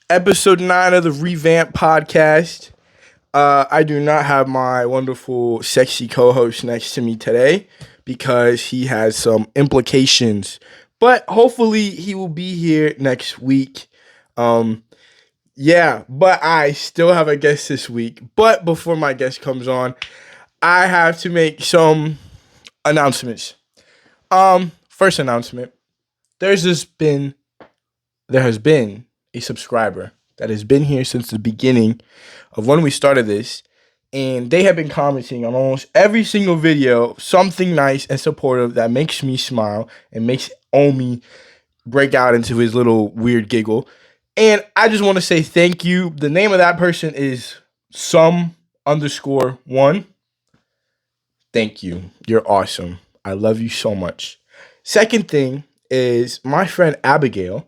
Episode 9 of the Revamp podcast. I do not have my wonderful, sexy co-host next to me today because he has some implications. But hopefully he will be here next week. But I still have a guest this week. But before my guest comes on, I have to make some announcements. First announcement. There has been a subscriber that has been here since the beginning of when we started this, and they have been commenting on almost every single video something nice and supportive that makes me smile and makes Omi break out into his little weird giggle. And I just want to say thank you. The name of that person is some_1. Thank you. You're awesome. I love you so much. Second thing is my friend Abigail,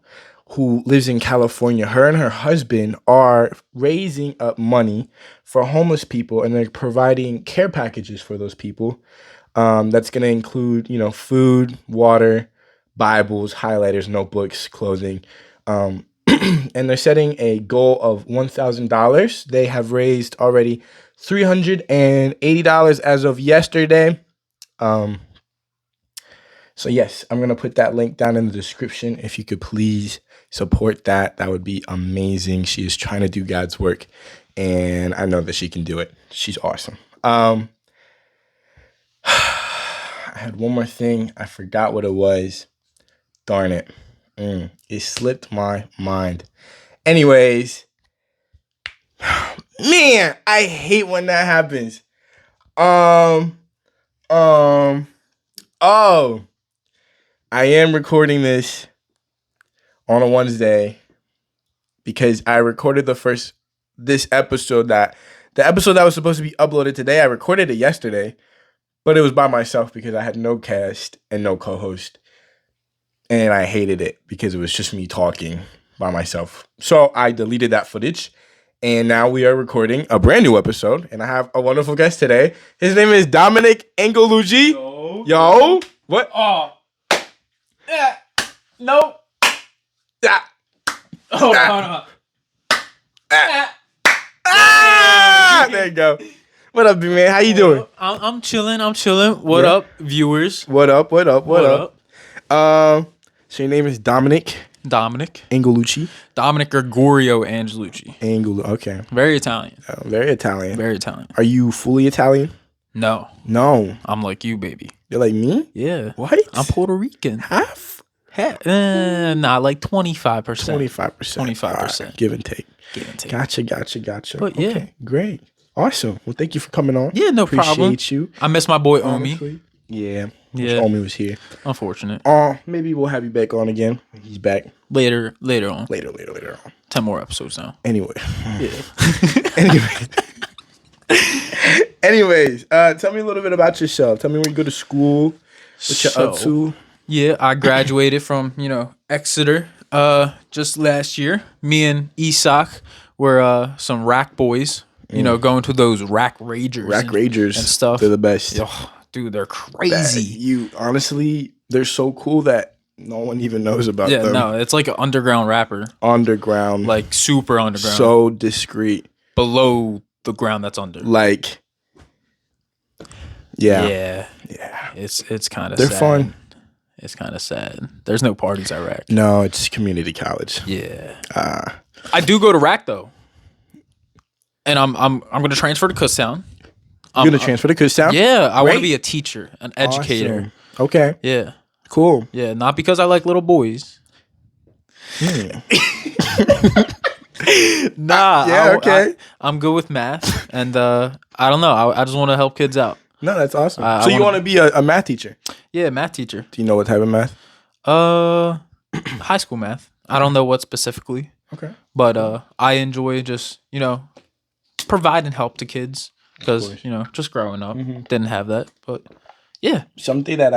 who lives in California. Her and her husband are raising up money for homeless people, and they're providing care packages for those people. That's going to include, food, water, Bibles, highlighters, notebooks, clothing. And they're setting a goal of $1,000. They have raised already $380 as of yesterday. So yes, I'm going to put that link down in the description. If you could please support that, that would be amazing. She is trying to do God's work, and I know that she can do it. She's awesome. I had one more thing. I forgot what it was. Darn it. It slipped my mind. Anyways, man, I hate when that happens. I am recording this on a Wednesday because I recorded the episode that was supposed to be uploaded today. I recorded it yesterday, but it was by myself because I had no cast and no co-host, and I hated it because it was just me talking by myself. So I deleted that footage, and now we are recording a brand new episode, and I have a wonderful guest today. His name is Dominic Angelucci. Yo. What? Oh. Yeah. Nope. Yeah. Hold on. There you go. What up, B-Man? How you doing? I'm chilling. What up, viewers? What up? So your name is Dominic Angelucci. Dominic Gregorio Angelucci. Okay. Very Italian. Very Italian. Are you fully Italian? No. I'm like you, baby. You're like me? Yeah. What? I'm Puerto Rican. Half? Like 25%. 25%. Give and take. Gotcha. But okay, yeah. Great. Awesome. Well, thank you for coming on. Yeah, no problem. Appreciate you. I miss my boy Omi. Yeah. Omi was here. Unfortunate. Maybe we'll have you back on again. He's back. Later on. Later on. 10 more episodes now. Anyway. Yeah. Anyways, tell me a little bit about yourself. Tell me where you go to school, what you're up to. Yeah, I graduated from, Exeter just last year. Me and Isak were some rack boys, going to those rack ragers and stuff. They're the best. Oh, dude, they're crazy. Honestly, they're so cool that no one even knows about them. Yeah, no, it's like an underground rapper. Underground. Like super underground. So discreet. Below the ground that's under. Like, yeah. It's kind of sad. They're fun. It's kind of sad. There's no parties at RAC. No, it's community college. Yeah. I do go to RAC though, and I'm going to transfer to Kutztown. You're going to transfer to Kutztown? Yeah, I want to be a teacher, an educator. Awesome. Okay. Yeah. Cool. Yeah, not because I like little boys. Okay. I'm good with math, and I don't know. I just want to help kids out. No, that's awesome. So you want to be a math teacher? Yeah, math teacher. Do you know what type of math? High school math. I don't know what specifically. Okay. But I enjoy just, providing help to kids because, just growing up, didn't have that. But yeah. Something that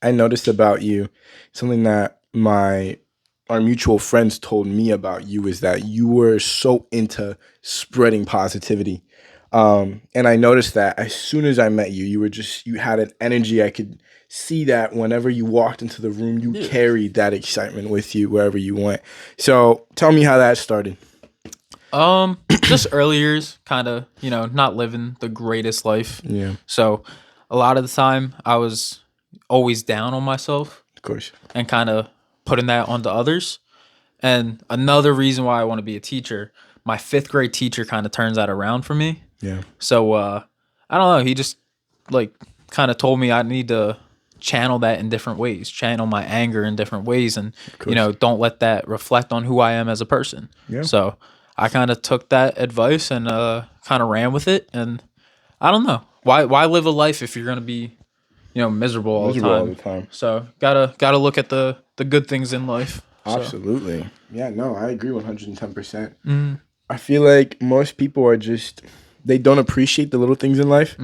I noticed about you, something that our mutual friends told me about you is that you were so into spreading positivity. And I noticed that as soon as I met you, you had an energy. I could see that whenever you walked into the room, you carried that excitement with you wherever you went. So tell me how that started. Just early years, kind of, not living the greatest life. Yeah. So a lot of the time I was always down on myself. Of course. And kind of putting that onto others. And another reason why I want to be a teacher, my 5th grade teacher kind of turns that around for me. Yeah. So I don't know. He just kind of told me I need to channel that in different ways, channel my anger in different ways, and don't let that reflect on who I am as a person. Yeah. So I kind of took that advice and kind of ran with it. And I don't know, why live a life if you're gonna be miserable all the time. So gotta look at the good things in life. Absolutely. So. Yeah, no, I agree 110%. I feel like most people are they don't appreciate the little things in life.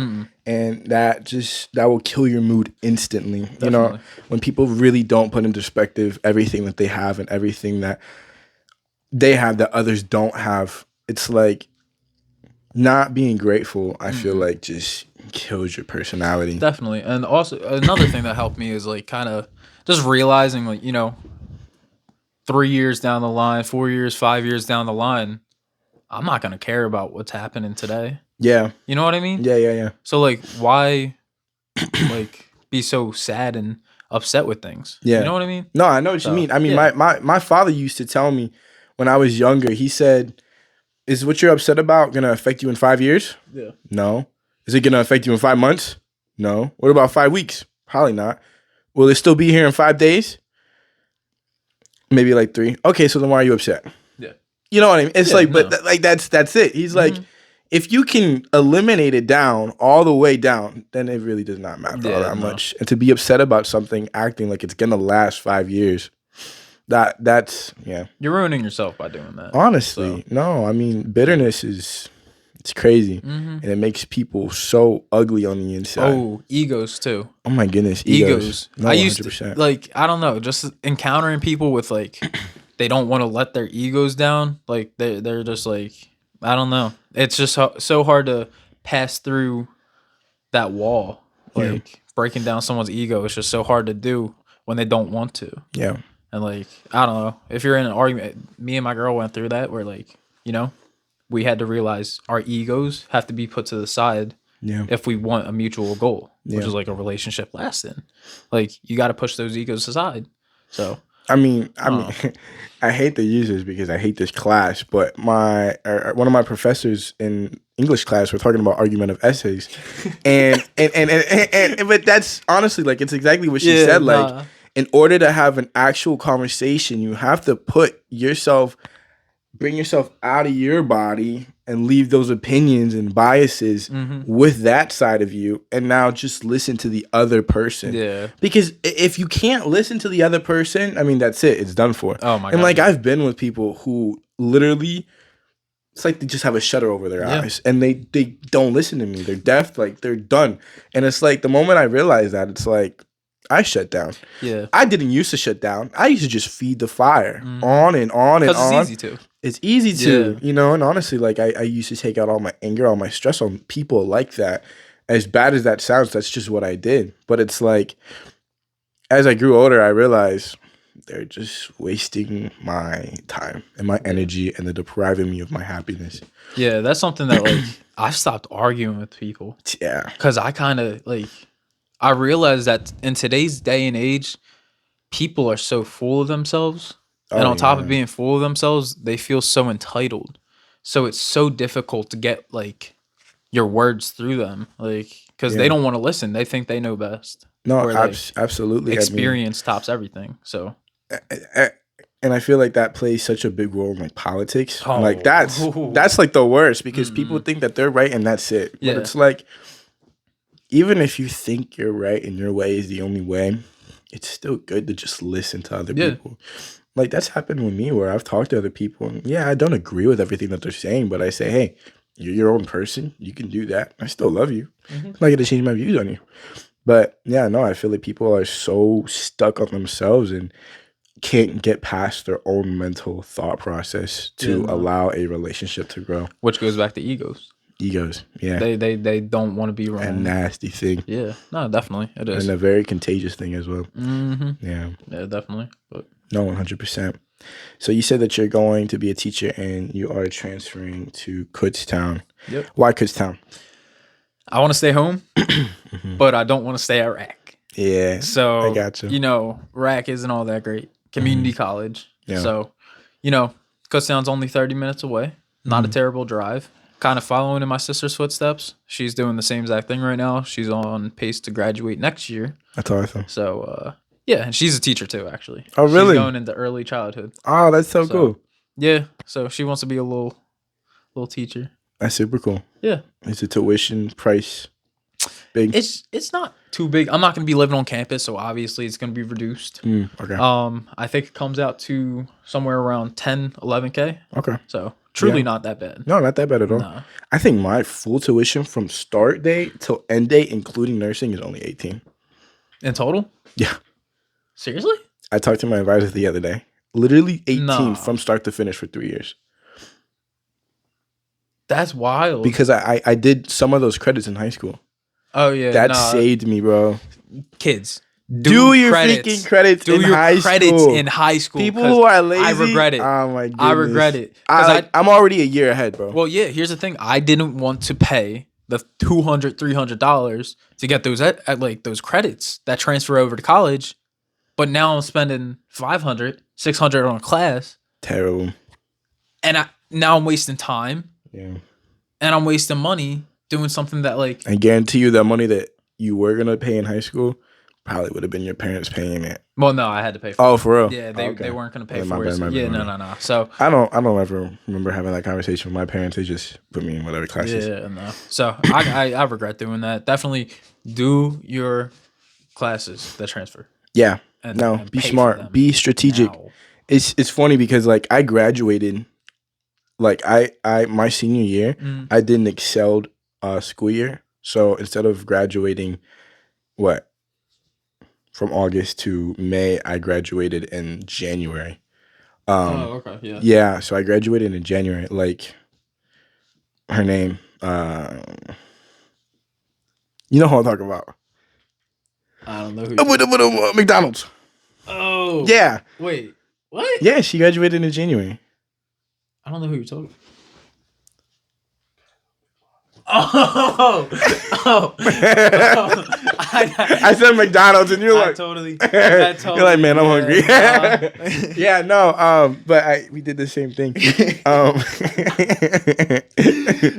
And that will kill your mood instantly. Definitely. When people really don't put in perspective everything that they have and everything that they have that others don't have, it's like not being grateful, I feel like just kills your personality. Definitely. And also another thing that helped me is kind of just realizing 3 years down the line, 4 years, 5 years down the line, I'm not going to care about what's happening today. Yeah. You know what I mean? Yeah. So why be so sad and upset with things? Yeah. You know what I mean? No, I know what you mean. I mean, my father used to tell me when I was younger, he said, is what you're upset about going to affect you in 5 years? Yeah. No. Is it going to affect you in 5 months? No. What about 5 weeks? Probably not. Will it still be here in 5 days? Maybe 3. Okay, so then why are you upset? Yeah. You know what I mean? It's that's it. He's like, if you can eliminate it down all the way down, then it really does not matter all that much. And to be upset about something, acting like it's gonna last 5 years, that's you're ruining yourself by doing that. Honestly, no. I mean, bitterness it's crazy, and it makes people so ugly on the inside. Oh, egos too. Oh my goodness, egos. No, I used 100%. To I don't know, just encountering people with they don't want to let their egos down. They're just I don't know. It's just so hard to pass through that wall. Breaking down someone's ego is just so hard to do when they don't want to. Yeah. And I don't know. If you're in an argument, me and my girl went through that where we had to realize our egos have to be put to the side if we want a mutual goal, which is a relationship lasting. You got to push those egos aside. So I mean, I hate to use this because I hate this class, but one of my professors in English class were talking about argumentative essays, and but that's honestly it's exactly what she said. In order to have an actual conversation, you have to bring yourself out of your body and leave those opinions and biases with that side of you, and now just listen to the other person. Yeah. Because if you can't listen to the other person, I mean, that's it. It's done for. Oh my God. And I've been with people who literally, it's they just have a shutter over their eyes, and they don't listen to me. They're deaf. They're done. And it's the moment I realized that, it's I shut down. Yeah. I didn't used to shut down. I used to just feed the fire on and on and on. It's easy to. It's easy to, and honestly, I used to take out all my anger, all my stress on people like that. As bad as that sounds, that's just what I did. But it's as I grew older, I realized they're just wasting my time and my energy, and they're depriving me of my happiness. Yeah, that's something that I've stopped arguing with people. Yeah. Because I kind of I realize that in today's day and age, people are so full of themselves. And on top of being full of themselves, they feel so entitled. So it's so difficult to get your words through them. Because they don't want to listen. They think they know best. No, absolutely. Experience tops everything. So, and I feel that plays such a big role in politics. That's the worst, because people think that they're right and that's it. But it's even if you think you're right and your way is the only way, it's still good to just listen to other people. That's happened with me, where I've talked to other people, and I don't agree with everything that they're saying, but I say, hey, you're your own person. You can do that. I still love you. I'm not going to change my views on you. But I feel people are so stuck on themselves and can't get past their own mental thought process to allow a relationship to grow. Which goes back to egos. Egos. Yeah. They don't want to be wrong. A nasty thing. Yeah. No, definitely it is. And a very contagious thing as well. Mm-hmm. Yeah. Yeah, definitely. But no, 100%. So you said that you're going to be a teacher and you are transferring to Kutztown. Yep. Why Kutztown? I want to stay home, but I don't want to stay at RAC. Yeah. So I got you. You know, RAC isn't all that great. Community college. Yeah. So, you know, Kutztown's only 30 minutes away. Not a terrible drive. Kind of following in my sister's footsteps. She's doing the same exact thing right now. She's on pace to graduate next year. That's awesome. So, yeah, and she's a teacher too, actually. Oh, really? She's going into early childhood. Oh, that's so cool. Yeah, so she wants to be a little teacher. That's super cool. Yeah. Is the tuition price big? It's not too big. I'm not going to be living on campus, so obviously it's going to be reduced. Okay. I think it comes out to somewhere around 10, 11K. Okay. So truly not that bad. No, not that bad at all. No. I think my full tuition from start date till end date, including nursing, is only 18. In total? Yeah. Seriously? I talked to my advisor the other day. Literally 18 from start to finish for 3 years. That's wild. Because I did some of those credits in high school. Oh, yeah. That saved me, bro. Kids. Do your freaking credits in high school. Do your credits in high school. People who are lazy. I regret it. Oh, my goodness. I regret it. I'm already a year ahead, bro. Well, yeah, here's the thing. I didn't want to pay the $200, $300 to get those at like those credits that transfer over to college. But now I'm spending $500, $600 on a class. Terrible. And now I'm wasting time. Yeah. And I'm wasting money doing something that like... I guarantee you that money that you were going to pay in high school probably would have been your parents paying it. Well, no, I had to pay for it. Oh, for real? Yeah, they weren't going to pay my for bad, it. No. So I don't ever remember having that conversation with my parents. They just put me in whatever classes. Yeah, no. So I regret doing that. Definitely do your classes that transfer. Yeah. And be smart. Be strategic. Now. It's funny because like I graduated, like I my senior year, I did an excelled school year. So instead of graduating, from August to May, I graduated in January. Okay, yeah. Yeah, so I graduated in January. Like her name, you know who I'm talking about. I don't know who. McDonald's. Oh. Yeah. Wait. What? Yeah, she graduated in January. I don't know who you're talking about. Oh. I said McDonald's and you're like, totally. You're like, man, I'm hungry. Yeah, no, but we did the same thing. Oh,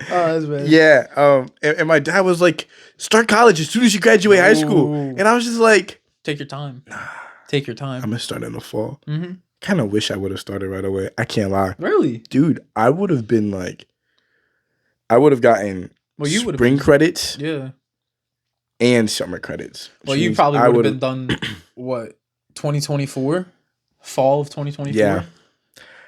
that's bad. Yeah, and my dad was like, start college as soon as you graduate high school. And I was just like, take your time. Take your time. I'm gonna start in the fall. Mm-hmm. Kind of wish I would have started right away. I can't lie. Really? Dude, I would have been like, I would have gotten spring credits. Yeah. And summer credits. Well, you probably would have been done, 2024? Fall of 2024? Yeah.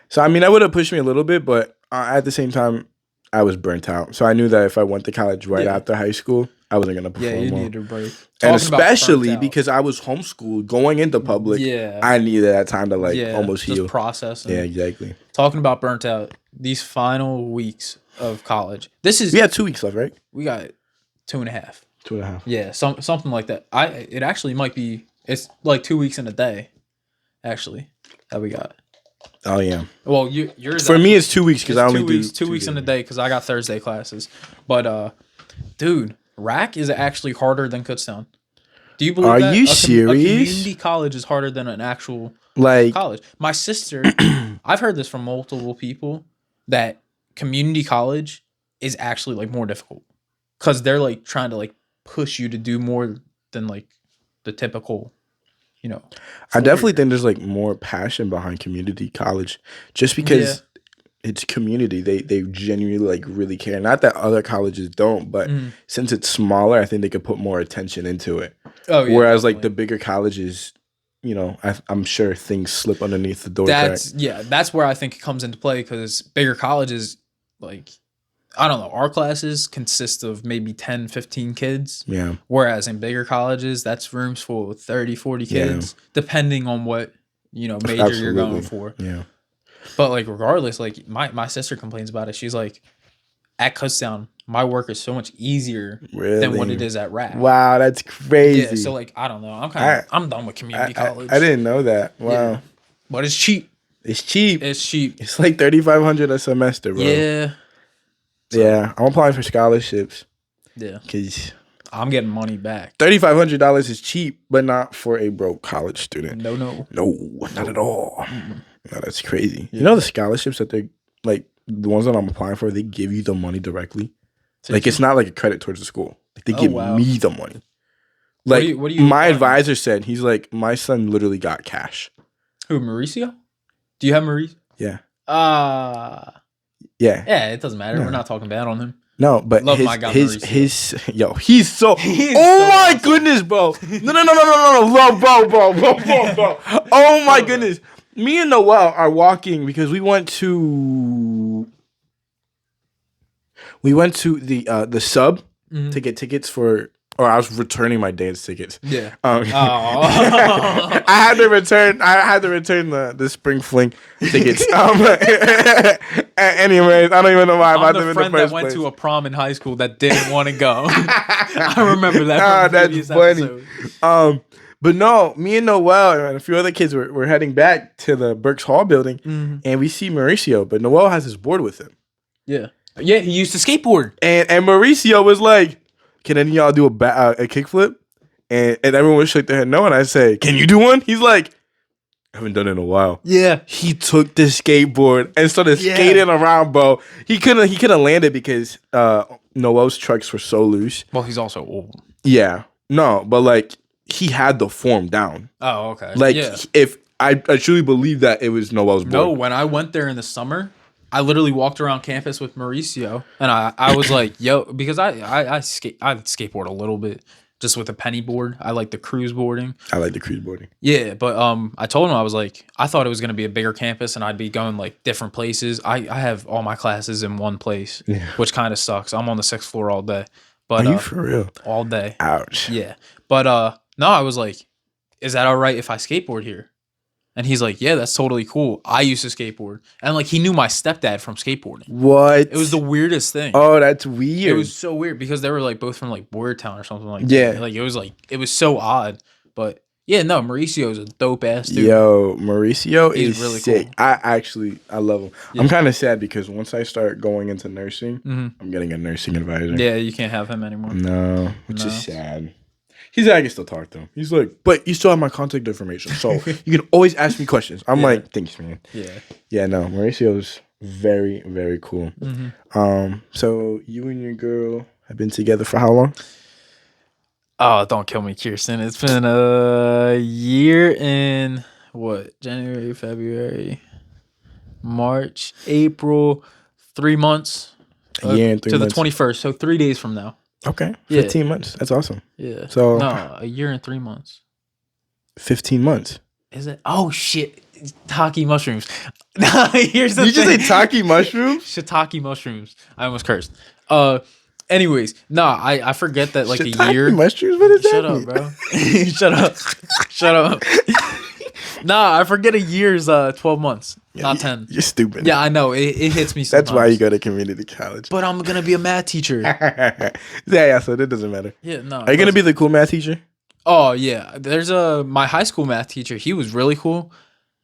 So, I mean, that would have pushed me a little bit, but at the same time, I was burnt out. So, I knew that if I went to college right after high school, I wasn't going to perform well. Yeah, you needed a break. And especially because I was homeschooled going into public, I needed that time to almost heal. Just process. Yeah, exactly. Talking about burnt out, these final weeks of college. We had 2 weeks left, right? We got 2.5. 2.5. Yeah, something like that. It actually might be. It's like 2 weeks in a day, actually, that we got. Oh yeah. Well, yours for me it's 2 weeks because I only do 2 weeks in a day because I got Thursday classes. But dude, RAC is actually harder than Kutztown. Do you believe that? Are you serious? A community college is harder than an actual college. My sister, I've heard this from multiple people that community college is actually more difficult because they're trying to push you to do more than the typical, I definitely think there's more passion behind community college just because it's community. They genuinely really care. Not that other colleges don't, but since it's smaller, I think they could put more attention into it. Oh, yeah, whereas the bigger colleges, I'm sure things slip underneath the door. That's where I think it comes into play because bigger colleges, I don't know, our classes consist of maybe 10, 15 kids. Yeah. Whereas in bigger colleges, that's rooms full of 30, 40 kids, depending on what, major you're going for. Yeah. But regardless, my sister complains about it. She's like, at Kutztown, my work is so much easier than what it is at RAC. Wow, that's crazy. Yeah, so like I don't know. I'm done with community college. I didn't know that. Wow. Yeah. But it's cheap. It's cheap. It's cheap. It's like $3,500 a semester, bro. Yeah. So, yeah, I'm applying for scholarships. Yeah. Cause I'm getting money back. $3,500 is cheap, but not for a broke college student. No, not at all. Mm-hmm. No, that's crazy. Yeah. You know the scholarships that they're like the ones that I'm applying for, they give you the money directly. Like it's not like a credit towards the school. Like they give me the money. Like what do you my advisor said, he's like, my son literally got cash. Who, Mauricio? Do you have Mauricio? Yeah. Yeah. Yeah, it doesn't matter. No. We're not talking bad on him. No, but love his he's so my goodness, bro. No, bro. Oh my goodness. Me and Noel are walking because we went to the sub to get tickets for, or I was returning my dance tickets. Yeah. I had to return the spring fling tickets. Anyways, I don't even know why I bought them in the first place. I'm the friend that went to a prom in high school that didn't want to go. I remember that. That's funny. Episode. But no, me and Noel and a few other kids were heading back to the Burks Hall building, and we see Mauricio, but Noel has his board with him. Yeah. Yeah, he used to skateboard. And Mauricio was like, can any of y'all do a kickflip? And everyone would shake their head no, and I say, can you do one? He's like, I haven't done it in a while. Yeah. He took the skateboard and started skating around, bro. He couldn't land it because Noel's trucks were so loose. Well, he's also old. Yeah. No, but like he had the form down. Oh, okay. Like if I truly believe that it was Noel's board. No, when I went there in the summer, I literally walked around campus with Mauricio, and I was like, yo, because I skateboard a little bit just with a penny board. I like the cruise boarding. Yeah, but I told him, I was like, I thought it was going to be a bigger campus and I'd be going like different places. I have all my classes in one place, which kind of sucks. I'm on the 6th floor all day. But, are you for real? All day. Ouch. Yeah. But no, I was like, is that all right if I skateboard here? And he's like, yeah, that's totally cool. I used to skateboard. And like he knew my stepdad from skateboarding. What? It was the weirdest thing. Oh, that's weird. It was so weird because they were like both from like Boyertown or something like that. Like it was so odd. But yeah, no, Mauricio is a dope ass dude. Yo, Mauricio is really sick. Cool. I love him. Yeah. I'm kind of sad because once I start going into nursing, I'm getting a nursing advisor. Yeah, you can't have him anymore. No, which is sad. He's like, I can still talk to him. He's like, but you still have my contact information, so you can always ask me questions. I'm like, thanks, man. Yeah. Yeah, no, Mauricio's very, very cool. So you and your girl have been together for how long? Oh, don't kill me, Kirsten. It's been a year in what? January, February, March, April, 3 months. A year and 3 months. To the 21st, so 3 days from now. Okay. 15 months. That's awesome. Yeah. So no, a year and 3 months. 15 months. Is it? Oh shit. Shitaki mushrooms. Here's the thing. You just say Taki mushrooms? Shitaki mushrooms. I almost cursed. Anyways, I forget that like Shitaki a year. Mushrooms? What is that? Shut up, bro. Shut up. I forget a year's 12 months, not 10. You're stupid. Yeah, I know. It hits me sometimes. That's why you go to community college. But I'm gonna be a math teacher. yeah, so that doesn't matter. Yeah, no. Are you gonna be the cool math teacher? Oh yeah. There's my high school math teacher. He was really cool.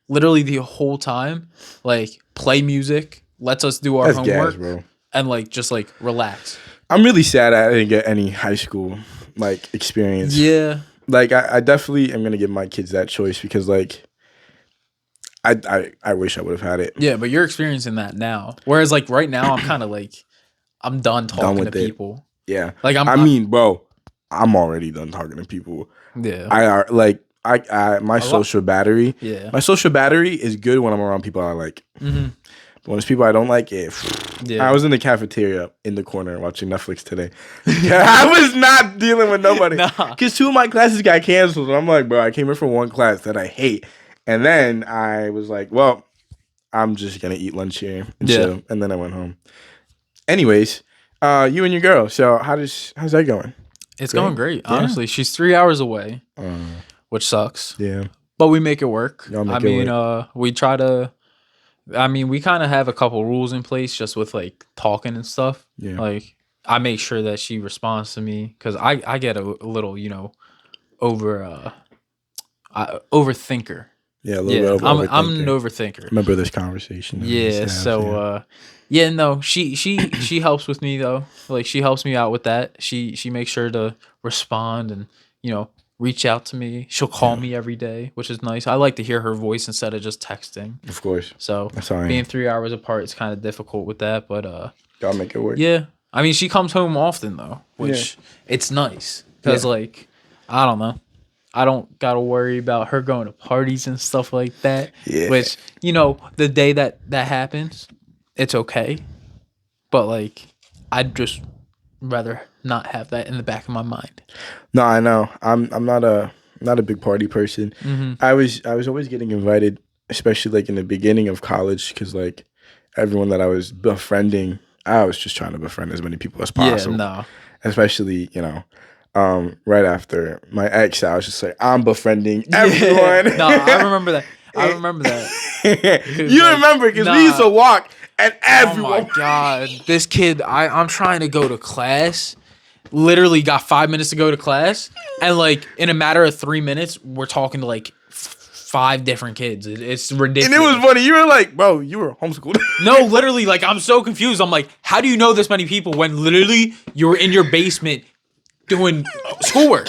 Literally the whole time, like play music, lets us do our homework, gas, bro. And like just like relax. I'm really sad I didn't get any high school like experience. Yeah. Like I definitely am gonna give my kids that choice because like I wish I would have had it. Yeah, but you're experiencing that now. Whereas like right now I'm kind of like I'm done talking to people. Yeah. Like bro, I'm already done talking to people. Yeah. My social battery. Yeah. My social battery is good when I'm around people I like. But when it's people I don't like, I was in the cafeteria in the corner watching Netflix today. I was not dealing with nobody. Because 2 of my classes got canceled. And I'm like, bro, I came here for one class that I hate. And then I was like, well, I'm just going to eat lunch here and chill. And then I went home. Anyways, you and your girl. So how's that going? It's going great. Honestly, she's 3 hours away, which sucks. Yeah. But we make it work. We try to I mean, we kind of have a couple rules in place just with like talking and stuff. Yeah. Like I make sure that she responds to me because I get a little, overthinker. Yeah, a little bit I'm overthinker. an overthinker. Remember this conversation? Yeah, no, she helps with me though. Like she helps me out with that. She makes sure to respond and reach out to me. She'll call me every day, which is nice. I like to hear her voice instead of just texting. Of course. So being 3 hours apart is kind of difficult with that, but gotta make it work. Yeah, I mean she comes home often though, which it's nice because like I don't know. I don't gotta worry about her going to parties and stuff like that. Yeah. Which, the day that happens, it's okay. But like, I'd just rather not have that in the back of my mind. No, I know. I'm not a big party person. Mm-hmm. I was always getting invited, especially like in the beginning of college, because like everyone that I was befriending, I was just trying to befriend as many people as possible. Yeah, no. Especially, right after my ex, I was just like, I'm befriending everyone. No, I remember that. You remember because we used to walk and everyone. Oh my God. This kid, I'm trying to go to class. Literally got 5 minutes to go to class. And like in a matter of 3 minutes, we're talking to like 5 different kids. It's ridiculous. And it was funny. You were like, bro, you were homeschooled. No, literally, like I'm so confused. I'm like, how do you know this many people when literally you were in your basement doing schoolwork?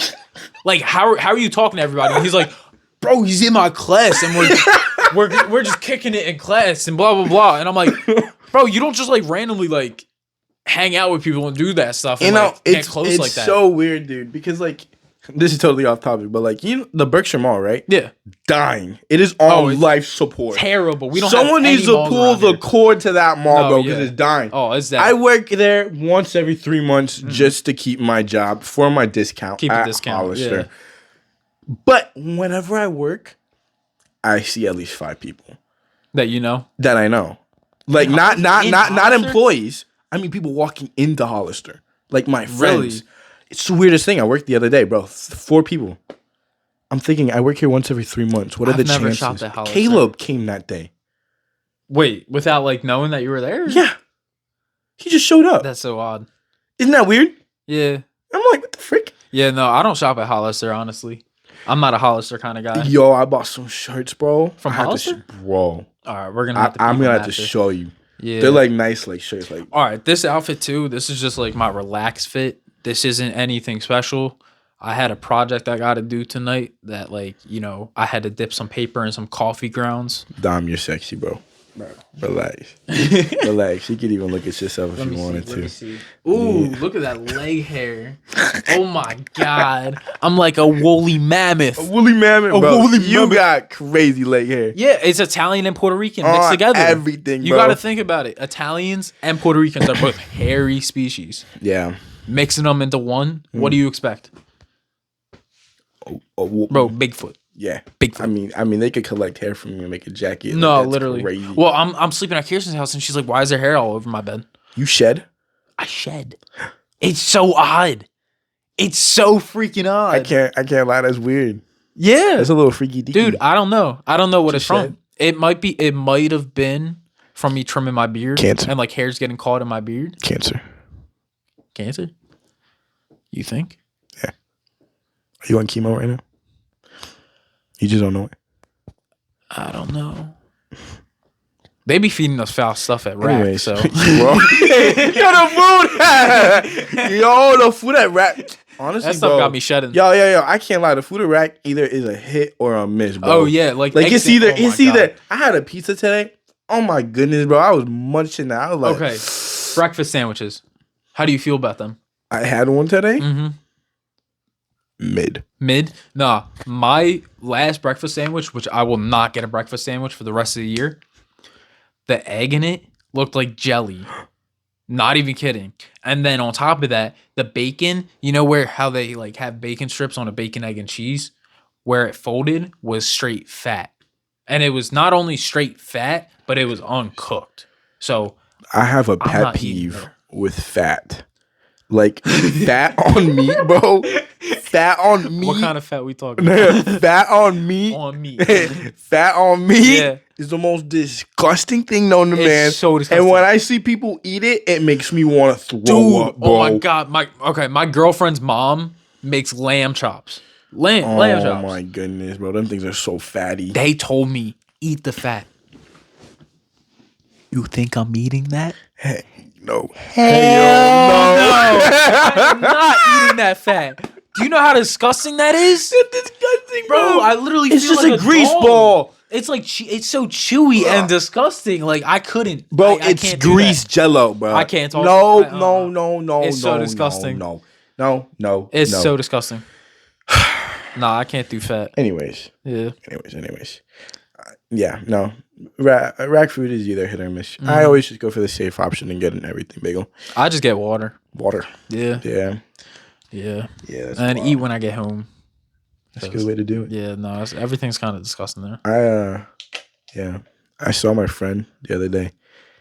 Like how are you talking to everybody? And he's like, bro, he's in my class and we're just kicking it in class and blah blah blah. And I'm like, bro, you don't just like randomly like hang out with people and do that stuff and like, get close like that. It's so weird, dude, because like this is totally off topic, but like the Berkshire Mall, right? Yeah. Dying. It is on life support. Terrible. We don't Someone have needs to pull the cord to that mall, bro, because it's dying. Oh, is that? I work there once every 3 months just to keep my job for my discount. Keep a discount. Hollister. Yeah. But whenever I work, I see at least 5 people. That you know? That I know. Like not employees. I mean people walking into Hollister. Like my friends. Really? It's the weirdest thing. I worked the other day, bro. 4 people. I'm thinking I work here once every 3 months. What are the chances? I've never shopped at Hollister. Caleb came that day. Wait, without like knowing that you were there? Yeah. He just showed up. That's so odd. Isn't that weird? Yeah. I'm like, what the frick? Yeah, no, I don't shop at Hollister, honestly. I'm not a Hollister kind of guy. Yo, I bought some shirts, bro. From Hollister? Bro. All right, we're going to have to I'm going to have to show you. Yeah. They're like nice like shirts. Like. All right, this outfit too, this is just like my relaxed fit. This isn't anything special. I had a project I got to do tonight that, like, I had to dip some paper in some coffee grounds. Dom, you're sexy, bro. Relax. Relax. You could even look at yourself if you wanted to. Let me see. Ooh, look at that leg hair. Oh, my God. I'm like a woolly mammoth. A woolly mammoth, bro. You got crazy leg hair. Yeah, it's Italian and Puerto Rican mixed together. Everything, bro. You got to think about it. Italians and Puerto Ricans are both hairy species. Yeah. Mixing them into one, what do you expect? Bro, Bigfoot. Yeah, Bigfoot. I mean, they could collect hair from you and make a jacket. No, literally. Crazy. Well, I'm sleeping at Kirsten's house, and she's like, "Why is there hair all over my bed?" You shed? I shed. It's so odd. It's so freaking odd. I can't lie. That's weird. Yeah, it's a little freaky, deaky. Dude. I don't know what it's from. It might have been from me trimming my beard. Cancer. And like hair's getting caught in my beard. Cancer. You think? Yeah. Are you on chemo right now? You just don't know it? I don't know. They be feeding us foul stuff at Rack, anyways, so. Yo, the food at Rack. Honestly, that stuff got me shedding. Yo. I can't lie. The food at Rack either is a hit or a miss, bro. Oh, yeah. Like it's either. I had a pizza today. Oh, my goodness, bro. I was munching that. I was like. Okay. Breakfast sandwiches. How do you feel about them? I had one today. Mm-hmm. Mid? Nah. My last breakfast sandwich, which I will not get a breakfast sandwich for the rest of the year, the egg in it looked like jelly. Not even kidding. And then on top of that, the bacon, how they like have bacon strips on a bacon, egg, and cheese? Where it folded was straight fat. And it was not only straight fat, but it was uncooked. So I have a pet peeve with fat. like fat on meat, bro. Fat on meat. What kind of fat we talking about? Fat on meat. On meat. Fat on meat. Yeah. Is the most disgusting thing known to man. It's so disgusting. And when I see people eat it, it makes me want to throw up, bro. Oh my god, my girlfriend's mom makes lamb chops. Lamb chops. Oh my goodness, bro. Them things are so fatty. They told me eat the fat. You think I'm eating that? Hey, no. Hell no. I'm not eating that fat. Do you know how disgusting that is? It's disgusting, Bro, I literally it's feel just like a grease dog. ball. It's like it's so chewy and disgusting. Like I couldn't, bro. I It's can't grease jello, bro. I can't talk. No. It's so disgusting. No. It's so disgusting. Nah, I can't do fat. Anyways. Yeah. Yeah. No. Rack food is either hit or miss. I always just go for the safe option and get an everything bagel. I just get water. Yeah. That's and eat when I get home. That's a good way to do it. Yeah, no, everything's kind of disgusting there. I saw my friend the other day.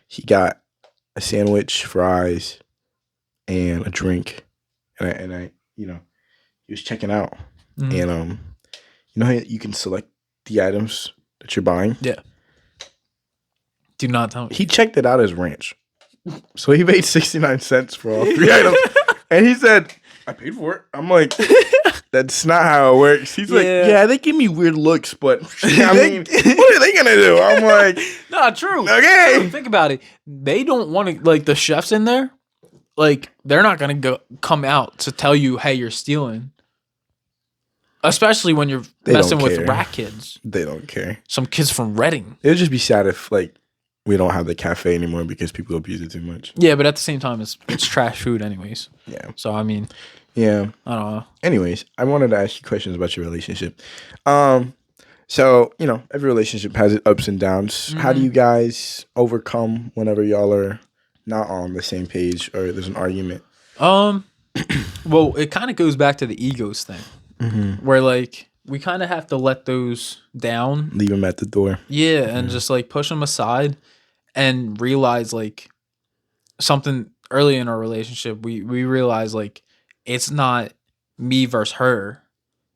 He got a sandwich, fries, and a drink, and I he was checking out, and you know how you can select the items that you're buying. Yeah. Do not tell me. He checked it out as ranch, so he paid 69 cents for all 3 items, and he said, "I paid for it." I'm like. That's not how it works. He's like, yeah, they give me weird looks, but I mean, what are they gonna do? I'm like, nah, true. Okay, think about it. They don't want to like the chefs in there. Like they're not gonna come out to tell you, hey, you're stealing. Especially when you're messing with rat kids. They don't care. Some kids from Reading. It would just be sad if like we don't have the cafe anymore because people abuse it too much. Yeah, but at the same time, it's trash food anyways. Yeah. So I mean. Yeah. I don't know. Anyways, I wanted to ask you questions about your relationship. So, every relationship has its ups and downs. Mm-hmm. How do you guys overcome whenever y'all are not on the same page or there's an argument? Well, it kind of goes back to the egos thing. Where like we kind of have to let those down. Leave them at the door. Yeah, and just like push them aside and realize like something early in our relationship, we realize like it's not me versus her.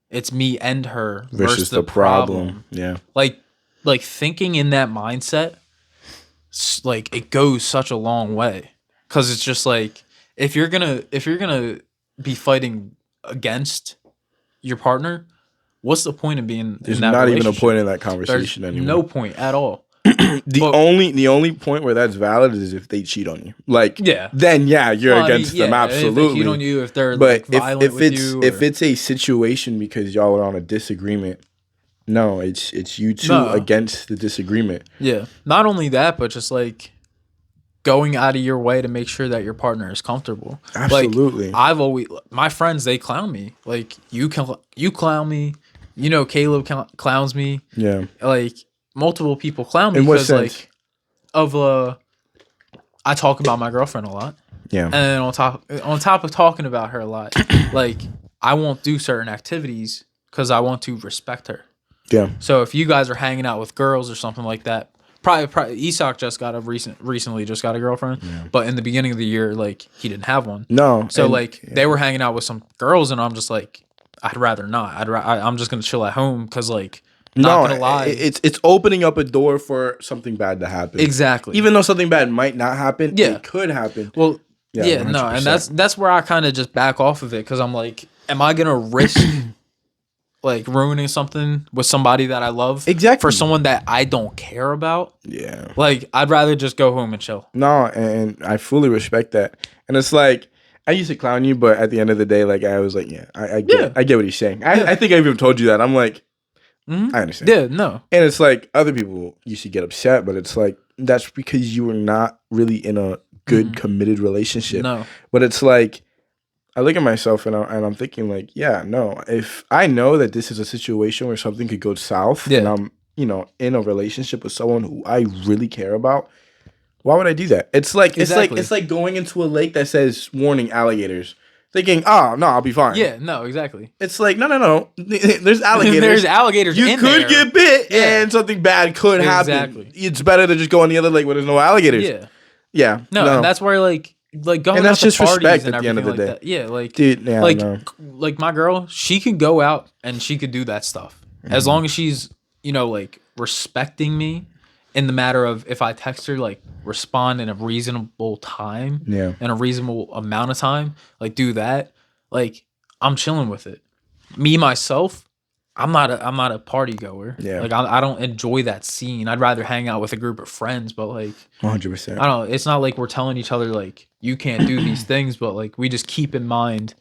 It's me and her versus the problem. Yeah. Like thinking in that mindset, like it goes such a long way. Cause it's just like if you're gonna be fighting against your partner, what's the point of being There's in that not relationship? even a point in that conversation There's anymore. No point at all. The only point where that's valid is if they cheat on you. Like, then you're against them. Absolutely. If they cheat on you, if they're but like violent with you, if it's a situation because y'all are on a disagreement, no, it's you two against the disagreement. Yeah. Not only that, but just like going out of your way to make sure that your partner is comfortable. Absolutely. Like, my friends, they clown me. Like you clown me. Caleb clowns me. Yeah. Like. Multiple people clown me in because like I talk about my girlfriend a lot. Yeah. And then on top of talking about her a lot, like I won't do certain activities because I want to respect her. Yeah. So if you guys are hanging out with girls or something like that, probably Isak just got recently just got a girlfriend, but in the beginning of the year, like he didn't have one. No. So they were hanging out with some girls, and I'm just like, I'd rather not. I'm just gonna chill at home because like. Not gonna lie. It's opening up a door for something bad to happen. Exactly. Even though something bad might not happen, it could happen. Well, no, and that's where I kind of just back off of it because I'm like, am I gonna risk like ruining something with somebody that I love for someone that I don't care about? Yeah. Like I'd rather just go home and chill. No, and I fully respect that. And it's like I used to clown you, but at the end of the day, like I was like, I get what he's saying. I think I even told you that. I'm like. Mm-hmm. I understand. Yeah, no. And it's like other people used to get upset, but it's like that's because you were not really in a good committed relationship. No. But it's like I look at myself and I'm thinking like, if I know that this is a situation where something could go south and I'm, in a relationship with someone who I really care about, why would I do that? It's like it's like going into a lake that says warning alligators. Thinking, no, I'll be fine. Yeah, no, exactly. It's like, no. There's alligators. There's alligators you could get bit and something bad could happen. It's better to just go on the other lake where there's no alligators. Yeah. No, and that's where, like, like going and that's out to just parties respect and at the end of the everything day. like that. Yeah, like Dude, yeah, like no. like my girl, she can go out and she could do that stuff as long as she's, you know, like respecting me in the matter of if I text her, like respond in a reasonable time, Yeah. in a reasonable amount of time, like do that. Like I'm chilling with it. Me myself, I'm not a party goer. Yeah. Like I don't enjoy that scene. I'd rather hang out with a group of friends, but like 100%. I don't know. It's not like we're telling each other like you can't do these things, but like we just keep in mind,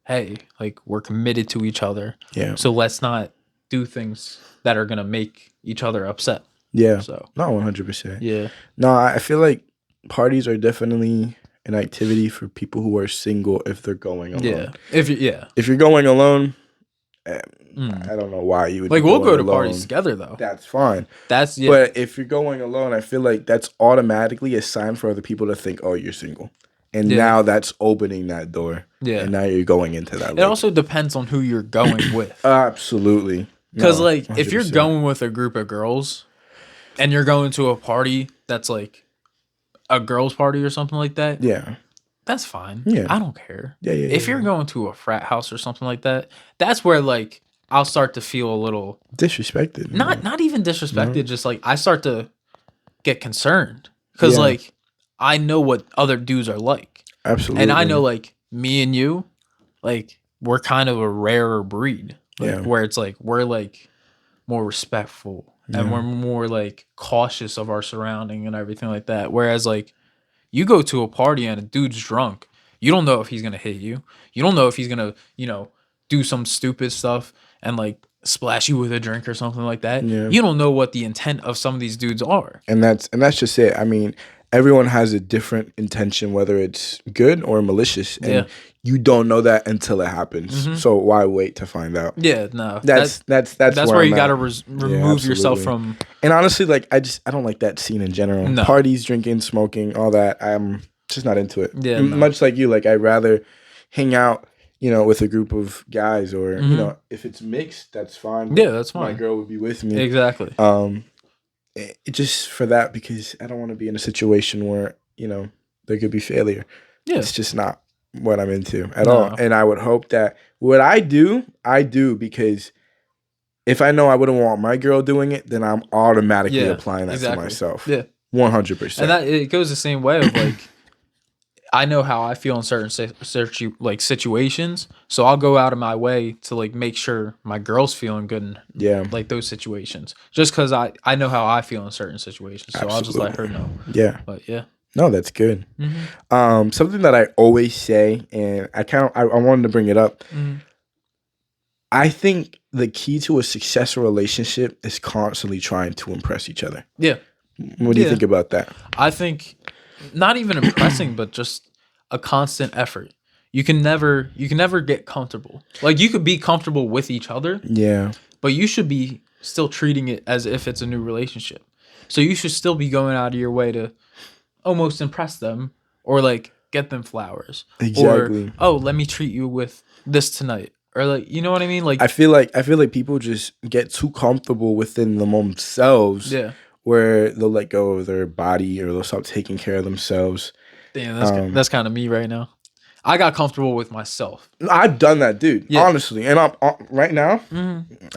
hey, like we're committed to each other. Yeah. So let's not do things that are gonna make each other upset. Yeah. So not 100%. yeah. No, I feel like parties are definitely an activity for people who are single if they're going alone. Yeah. If you're going alone, I don't know why you would like be we'll going go to alone. parties together though. That's fine. That's yeah. But if you're going alone, I feel like that's automatically a sign for other people to think, oh, you're single. And now that's opening that door. Yeah. And now you're going into that. It also depends on who you're going with. Absolutely. Because, No, like, 100%. if you're going with a group of girls and you're going to a party that's, like, a girls' party or something like that, yeah, that's fine. Yeah. I don't care. Yeah. If you're going to a frat house or something like that, that's where, like, I'll start to feel a little... disrespected. Not even disrespected, just, like, I start to get concerned. Because, like, I know what other dudes are like. Absolutely. And I know, like, me and you, like, we're kind of a rarer breed. Like, where it's like we're like more respectful and we're more like cautious of our surrounding and everything like that. Whereas like you go to a party and a dude's drunk, you don't know if he's gonna hit you. You don't know if he's gonna, you know, do some stupid stuff and like splash you with a drink or something like that. Yeah. You don't know what the intent of some of these dudes are. And that's just it. I mean, everyone has a different intention, whether it's good or malicious, and you don't know that until it happens. So why wait to find out? Yeah, no, that's where you got to remove yourself from. And honestly, like I don't like that scene in general. No. Parties, drinking, smoking, all that. I'm just not into it. Yeah, no. Much like you, like I'd rather hang out, you know, with a group of guys, or you know, if it's mixed, that's fine. Yeah, that's fine. My girl would be with me. Exactly. It just for that, because I don't want to be in a situation where, you know, there could be failure. Yeah. It's just not what I'm into at all. And I would hope that what I do because if I know I wouldn't want my girl doing it, then I'm automatically applying that to myself. Yeah. 100%. And that it goes the same way of like I know how I feel in certain situations, so I'll go out of my way to like make sure my girl's feeling good in like those situations. Just because I know how I feel in certain situations, so I'll just let her know. Yeah, but yeah, no, that's good. Something that I always say, and I wanted to bring it up. I think the key to a successful relationship is constantly trying to impress each other. Yeah. What do you think about that? I think not even impressing, but just a constant effort. You can never get comfortable. Like you could be comfortable with each other. Yeah. But you should be still treating it as if it's a new relationship. So you should still be going out of your way to almost impress them or like get them flowers. Exactly. Or, oh, let me treat you with this tonight. Or like, you know what I mean? Like I feel like people just get too comfortable within themselves. Yeah. Where they'll let go of their body or they'll stop taking care of themselves. Damn, that's kind of me right now. I got comfortable with myself. I've done that, dude. Yeah. Honestly, and I'm right now.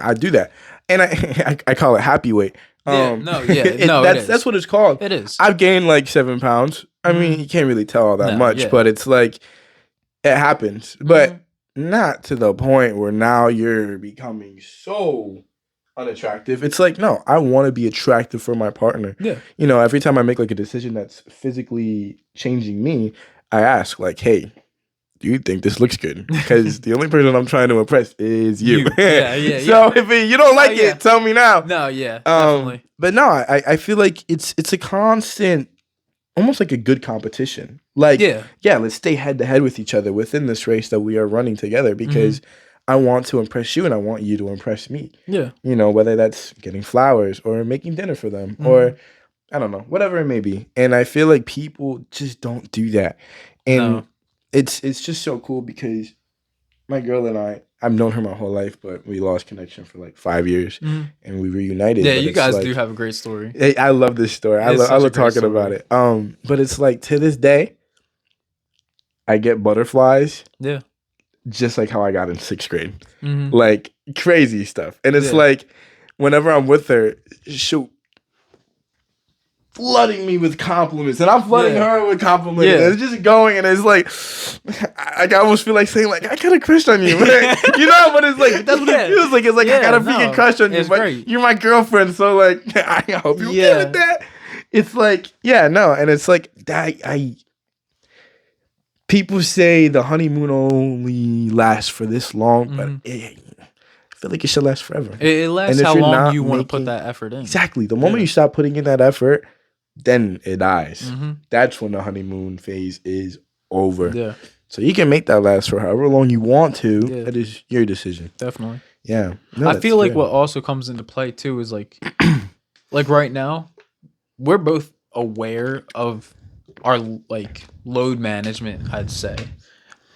I do that, and I call it happy weight. That's what it's called. It is. I've gained like 7 pounds. I mean, you can't really tell all that much, but it's like it happens, but not to the point where now you're becoming so unattractive. It's like, no, I want to be attractive for my partner. Yeah. You know, every time I make like a decision that's physically changing me, I ask like, hey, do you think this looks good? Because the only person I'm trying to impress is you. Yeah. So if you don't like it, tell me now. No, yeah, definitely. But no, I feel like it's a constant, almost like a good competition. Like, let's stay head to head with each other within this race that we are running together, because I want to impress you and I want you to impress me. Yeah. You know, whether that's getting flowers or making dinner for them or I don't know, whatever it may be. And I feel like people just don't do that. And it's just so cool because my girl and I've known her my whole life, but we lost connection for like 5 years and we reunited. Yeah, you guys do have a great story. I love this story. I love talking about it. But it's like to this day, I get butterflies. Yeah. Just like how I got in 6th grade. Mm-hmm. Like crazy stuff. And it's like whenever I'm with her, she'll flooding me with compliments, and I'm flooding her with compliments. Yeah. And it's just going, and it's like I almost feel like saying like I got a crush on you, but, you know. But it's like that's what it feels like. It's like I got a freaking crush on you, but great. You're my girlfriend, so like I hope you get that. It's like and it's like I people say the honeymoon only lasts for this long, but I feel like it should last forever. It lasts how long you want to put that effort in. Exactly. The moment you stop putting in that effort, then it dies. Mm-hmm. That's when the honeymoon phase is over. Yeah. So you can make that last for however long you want to. Yeah. That is your decision. Definitely. Yeah. No, I feel like what also comes into play too is like like right now, we're both aware of our like load management, I'd say,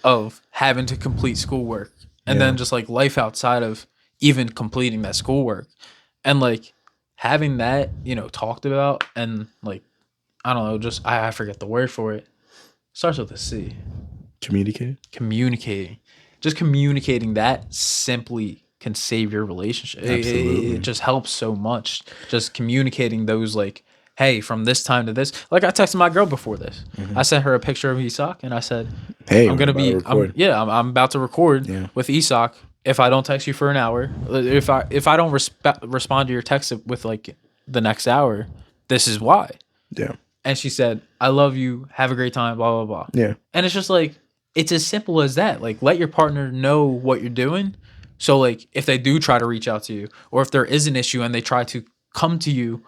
of having to complete schoolwork and then just like life outside of even completing that schoolwork. And like having that, talked about and like, I don't know, just I forget the word for it. Starts with a C. Communicating. Just communicating that simply can save your relationship. It just helps so much. Just communicating those like, hey, from this time to this. Like I texted my girl before this. Mm-hmm. I sent her a picture of Isak and I said, hey, I'm about to record with Isak. If I don't text you for an hour, if I don't respond to your text with like the next hour, this is why. Yeah. And she said, I love you. Have a great time. Blah, blah, blah. Yeah. And it's just like, it's as simple as that. Like, let your partner know what you're doing. So like, if they do try to reach out to you, or if there is an issue and they try to come to you,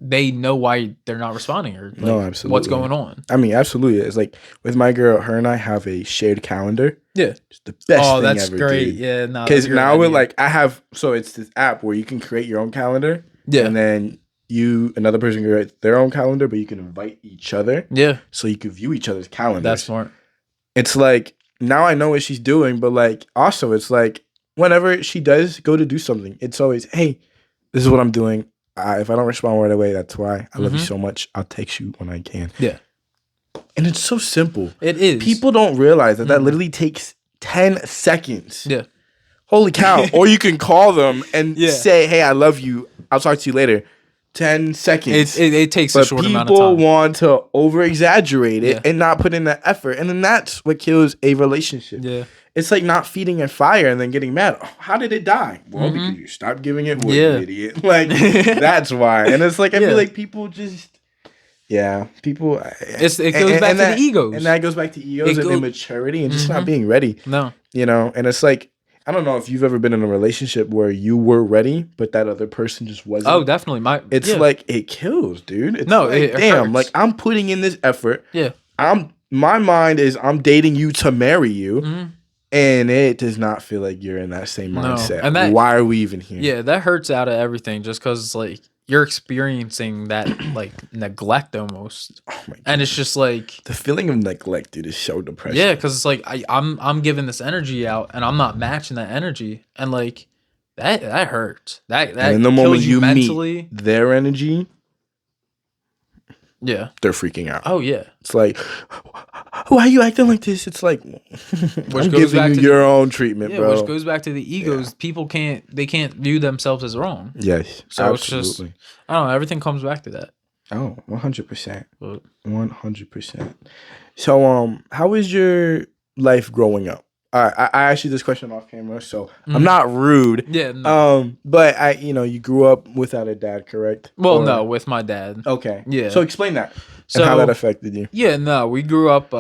they know why they're not responding or like, absolutely. What's going on. I mean, absolutely. It's like with my girl, her and I have a shared calendar. Yeah. It's the best thing ever. Oh, that's great. Dude. Yeah. No, because now we're like, so it's this app where you can create your own calendar. Yeah. And then another person can create their own calendar, but you can invite each other. Yeah. So you can view each other's calendars. That's smart. It's like, now I know what she's doing, but like, also it's like, whenever she does go to do something, it's always, hey, this is what I'm doing. If I don't respond right away, that's why. I love you so much. I'll text you when I can. Yeah. And it's so simple. It is. People don't realize that that literally takes 10 seconds. Yeah. Holy cow. Or you can call them and say, hey, I love you. I'll talk to you later. 10 seconds. It takes a short amount of time. People want to over-exaggerate it and not put in the effort. And then that's what kills a relationship. Yeah. It's like not feeding a fire and then getting mad. Oh, how did it die? Well, because you stopped giving it wood, you idiot. Like, that's why. And it's like, I feel like people just, people. It goes back to the egos. And that goes back to egos and immaturity and just not being ready. No. And it's like, I don't know if you've ever been in a relationship where you were ready, but that other person just wasn't. Oh, definitely. It's like, it kills, dude. It's like, damn, hurts. Like I'm putting in this effort. Yeah. My mind is I'm dating you to marry you. Mm-hmm. And it does not feel like you're in that same mindset. And why are we even here? Yeah, that hurts out of everything just because, like, you're experiencing that, like, neglect almost. Oh my God. And it's just like... The feeling of neglect, dude, is so depressing. Yeah, because it's like, I'm giving this energy out, and I'm not matching that energy. And, like, that hurts. That and in the moment you mentally. Meet their energy... Yeah. They're freaking out. Oh, yeah. It's like, why are you acting like this? It's like, I'm giving you your own treatment, bro. Which goes back to the egos. Yeah. People can't view themselves as wrong. Yes, so absolutely. It's just, I don't know, everything comes back to that. Oh, 100%. 100%. So, how is your life growing up? I asked you this question off camera, so I'm not rude. Yeah. No. But you grew up without a dad, correct? Well, no, with my dad. Okay. Yeah. So explain that and how that affected you. Yeah. No, we grew up.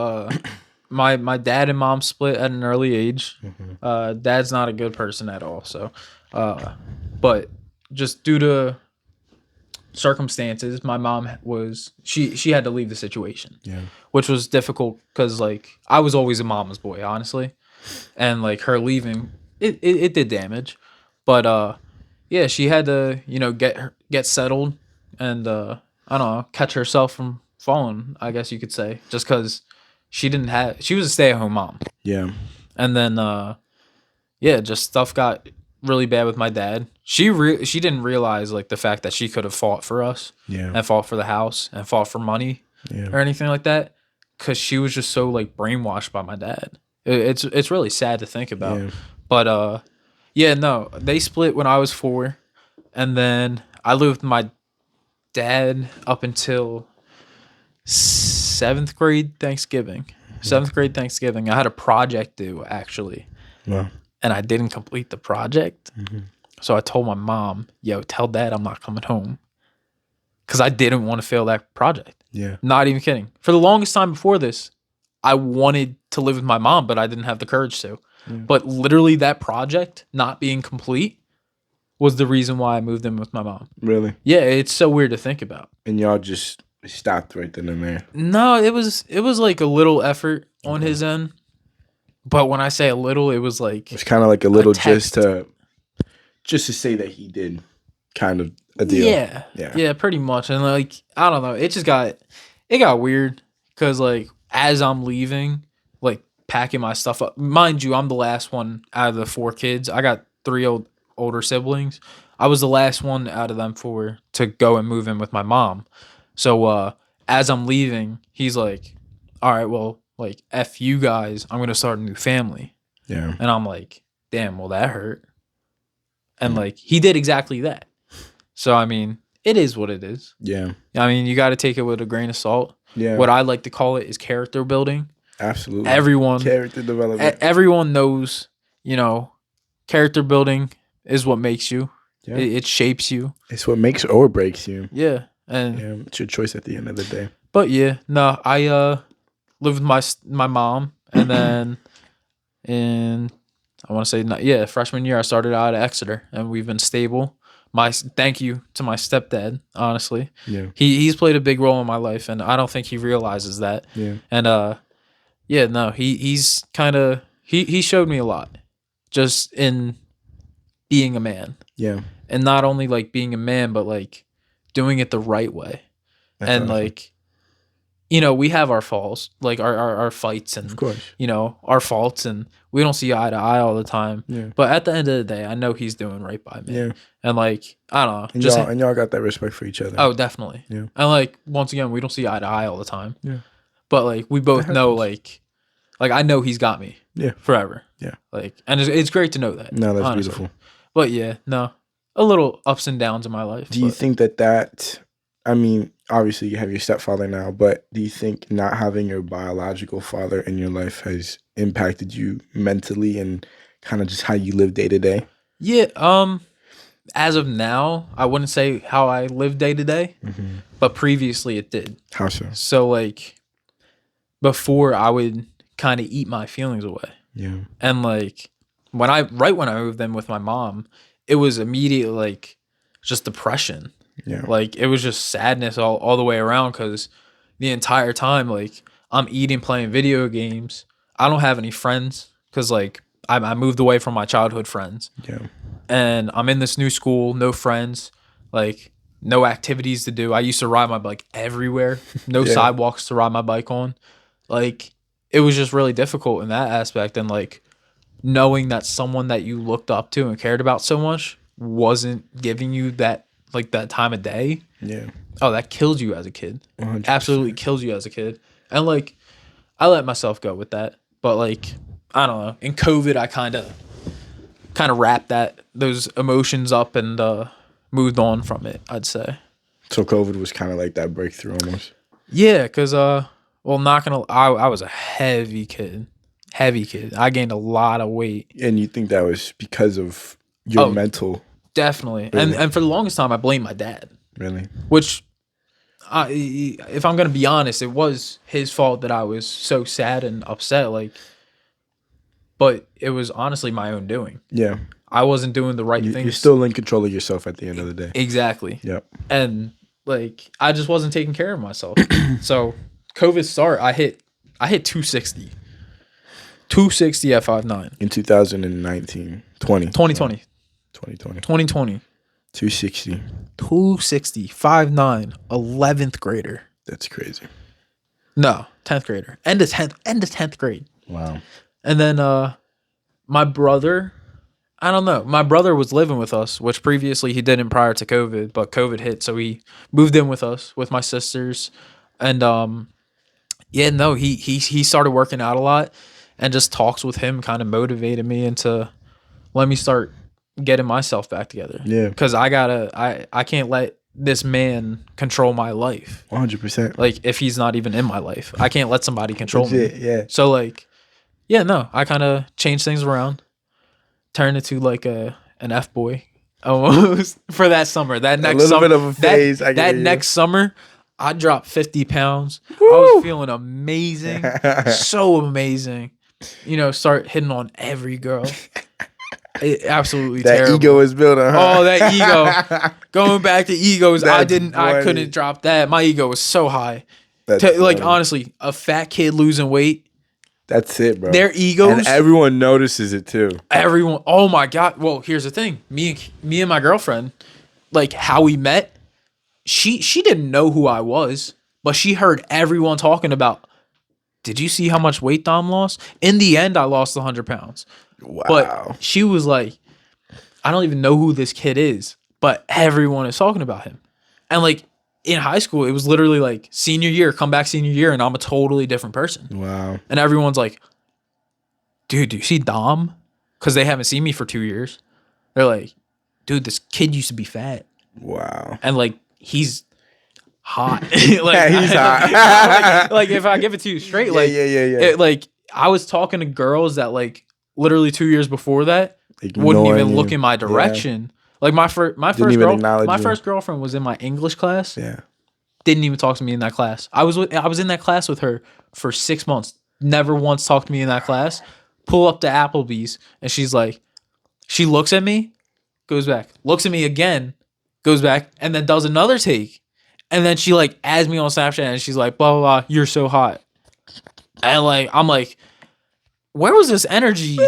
My dad and mom split at an early age. Mm-hmm. Dad's not a good person at all. So, but just due to circumstances, my mom she had to leave the situation. Yeah. Which was difficult because like I was always a mama's boy, honestly. And like her leaving, it did damage, but she had to get settled and I don't know, catch herself from falling, I guess you could say, just because she was a stay-at-home mom. Yeah. And then just stuff got really bad with my dad. She didn't realize like the fact that she could have fought for us, and fought for the house and fought for money, or anything like that. because she was just so like brainwashed by my dad. It's really sad to think about. But yeah, no, they split when I was 4, and then I lived with my dad up until 7th grade Thanksgiving. 7th grade Thanksgiving. I had a project due actually. Wow. And I didn't complete the project. So I told my mom, yo, tell dad I'm not coming home. Because I didn't want to fail that project. Yeah. Not even kidding. For the longest time before this, I wanted to live with my mom, but I didn't have the courage to. But literally that project not being complete was the reason why I moved in with my mom. Really? Yeah, it's so weird to think about. And y'all just stopped right then and there. No, it was like a little effort on his end. But when I say a little, it was like it's kind of like a little just to say that he did kind of a deal. Yeah, pretty much. And like I don't know, it got weird because like as I'm leaving, like packing my stuff up. Mind you, I'm the last one out of the 4 kids. I got 3 older siblings. I was the last one out of them 4 to go and move in with my mom. So as I'm leaving, he's like, "All right, well." Like, F you guys, I'm going to start a new family. Yeah. And I'm like, damn, well, that hurt. And, like, he did exactly that. So, I mean, it is what it is. Yeah. I mean, you got to take it with a grain of salt. Yeah. What I like to call it is character building. Absolutely. Character development. Everyone knows, you know, character building is what makes you. Yeah. It shapes you. It's what makes or breaks you. Yeah. And it's your choice at the end of the day. But, yeah, no, I lived with my mom, and then I want to say freshman year I started out at Exeter, and we've been stable. Thank you to my stepdad, honestly. Yeah, he's played a big role in my life, and I don't think he realizes that. Yeah, and he's kind of he showed me a lot, just in being a man. Yeah, and not only like being a man, but like doing it the right way. That's and awesome. Like. You know, we have our faults, like our fights and, of course, you know, our faults, and we don't see eye to eye all the time. Yeah. But at the end of the day, I know he's doing right by me. Yeah. And like, I don't know. And y'all got that respect for each other. Oh, definitely. Yeah. And like, once again, we don't see eye to eye all the time. Yeah. But like, we both know, like I know he's got me. Yeah. Forever. Yeah. Like, and it's great to know that. No, that's honestly beautiful. But yeah, no, a little ups and downs in my life. Do you think that, I mean, obviously you have your stepfather now, but do you think not having your biological father in your life has impacted you mentally and kind of just how you live day to day? Yeah. As of now, I wouldn't say how I live day to day, but previously it did. How so? So like before I would kind of eat my feelings away. Yeah. And like when I moved in with my mom, it was immediate like just depression. Yeah. Like it was just sadness all the way around, because the entire time like I'm eating, playing video games. I don't have any friends because like I moved away from my childhood friends. Yeah. And I'm in this new school, no friends, like no activities to do. I used to ride my bike everywhere, no sidewalks to ride my bike on. Like it was just really difficult in that aspect. And like knowing that someone that you looked up to and cared about so much wasn't giving you that time of day. Yeah. Oh, that kills you as a kid. 100%. Absolutely kills you as a kid. And like I let myself go with that. But like I don't know. In COVID I kind of wrapped those emotions up and moved on from it, I'd say. So COVID was kind of like that breakthrough almost. Yeah, because not gonna I was a heavy kid. I gained a lot of weight. And you think that was because of your mental? Definitely. Really? And for the longest time, I blamed my dad. Really? Which, if I'm going to be honest, it was his fault that I was so sad and upset. Like, but it was honestly my own doing. Yeah. I wasn't doing the right things. You're still in control of yourself at the end of the day. Exactly. Yep. And like, I just wasn't taking care of myself. So COVID start, I hit 260. 260 at 5'9". In 2019. 2020. 260. 5'9", 11th grader. That's crazy. No, 10th grader. End of 10th grade. Wow. And then my brother, I don't know. My brother was living with us, which previously he didn't prior to COVID, but COVID hit, so he moved in with us with my sisters. And Yeah, no, he started working out a lot, and just talks with him kind of motivated me into let me start getting myself back together. Yeah, because I can't let this man control my life. 100%. Like, if he's not even in my life, I can't let somebody control me. Yeah. So like, yeah, no, I kind of changed things around, turned into like an F boy almost for that summer. That next summer, bit of a phase. That next summer, I dropped 50 pounds. Woo! I was feeling amazing, so amazing. Start hitting on every girl. Absolutely that terrible. Ego is building. Huh? Oh, that ego. Going back to egos, I funny. couldn't drop that. My ego was so high. Like, honestly, a fat kid losing weight. That's it, bro. Their egos. And everyone notices it too. Everyone. Oh my God. Well, here's the thing. Me and my girlfriend, like how we met, she didn't know who I was, but she heard everyone talking about, did you see how much weight Dom lost? In the end, I lost 100 pounds. Wow. But she was like, I don't even know who this kid is, but everyone is talking about him. And like in high school, it was literally like senior year, come back senior year, and I'm a totally different person. Wow. And everyone's like, dude, do you see Dom? Because they haven't seen me for 2 years. They're like, dude, this kid used to be fat. Wow. And like, he's hot. Like, yeah, he's hot. like if I give it to you straight, yeah, like, yeah. Like I was talking to girls that like literally 2 years before that Ignoring wouldn't even you. look in my direction. Yeah. Like my first girlfriend was in my English class. Yeah. Didn't even talk to me in that class. I was in that class with her for 6 months. Never once talked to me in that class. Pull up to Applebee's and she's like, she looks at me, goes back, looks at me again, goes back, and then does another take. And then she like adds me on Snapchat and she's like, blah, blah, blah, you're so hot. And like, I'm like, where was this energy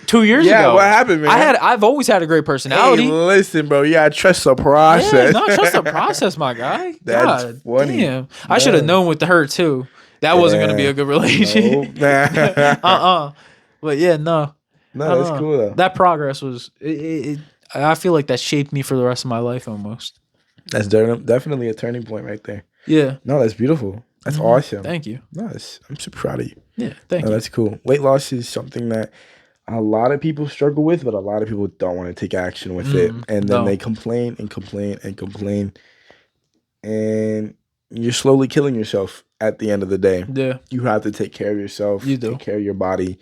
2 years ago? Yeah, what happened, man? I've always had a great personality. Hey, listen, bro, you gotta trust the process. Yeah, no, trust the process, my guy. That's God, funny. Damn. I should have known with her too. That wasn't gonna be a good relationship. No. But yeah, no. No, that's cool though. That progress was I feel like that shaped me for the rest of my life almost. That's definitely a turning point right there. Yeah. No, that's beautiful. That's awesome. Thank you. No, I'm super proud of you. Yeah, thank you. That's cool. Weight loss is something that a lot of people struggle with, but a lot of people don't want to take action with it. And then they complain and complain and complain. And you're slowly killing yourself at the end of the day. Yeah. You have to take care of yourself. You do. Take care of your body.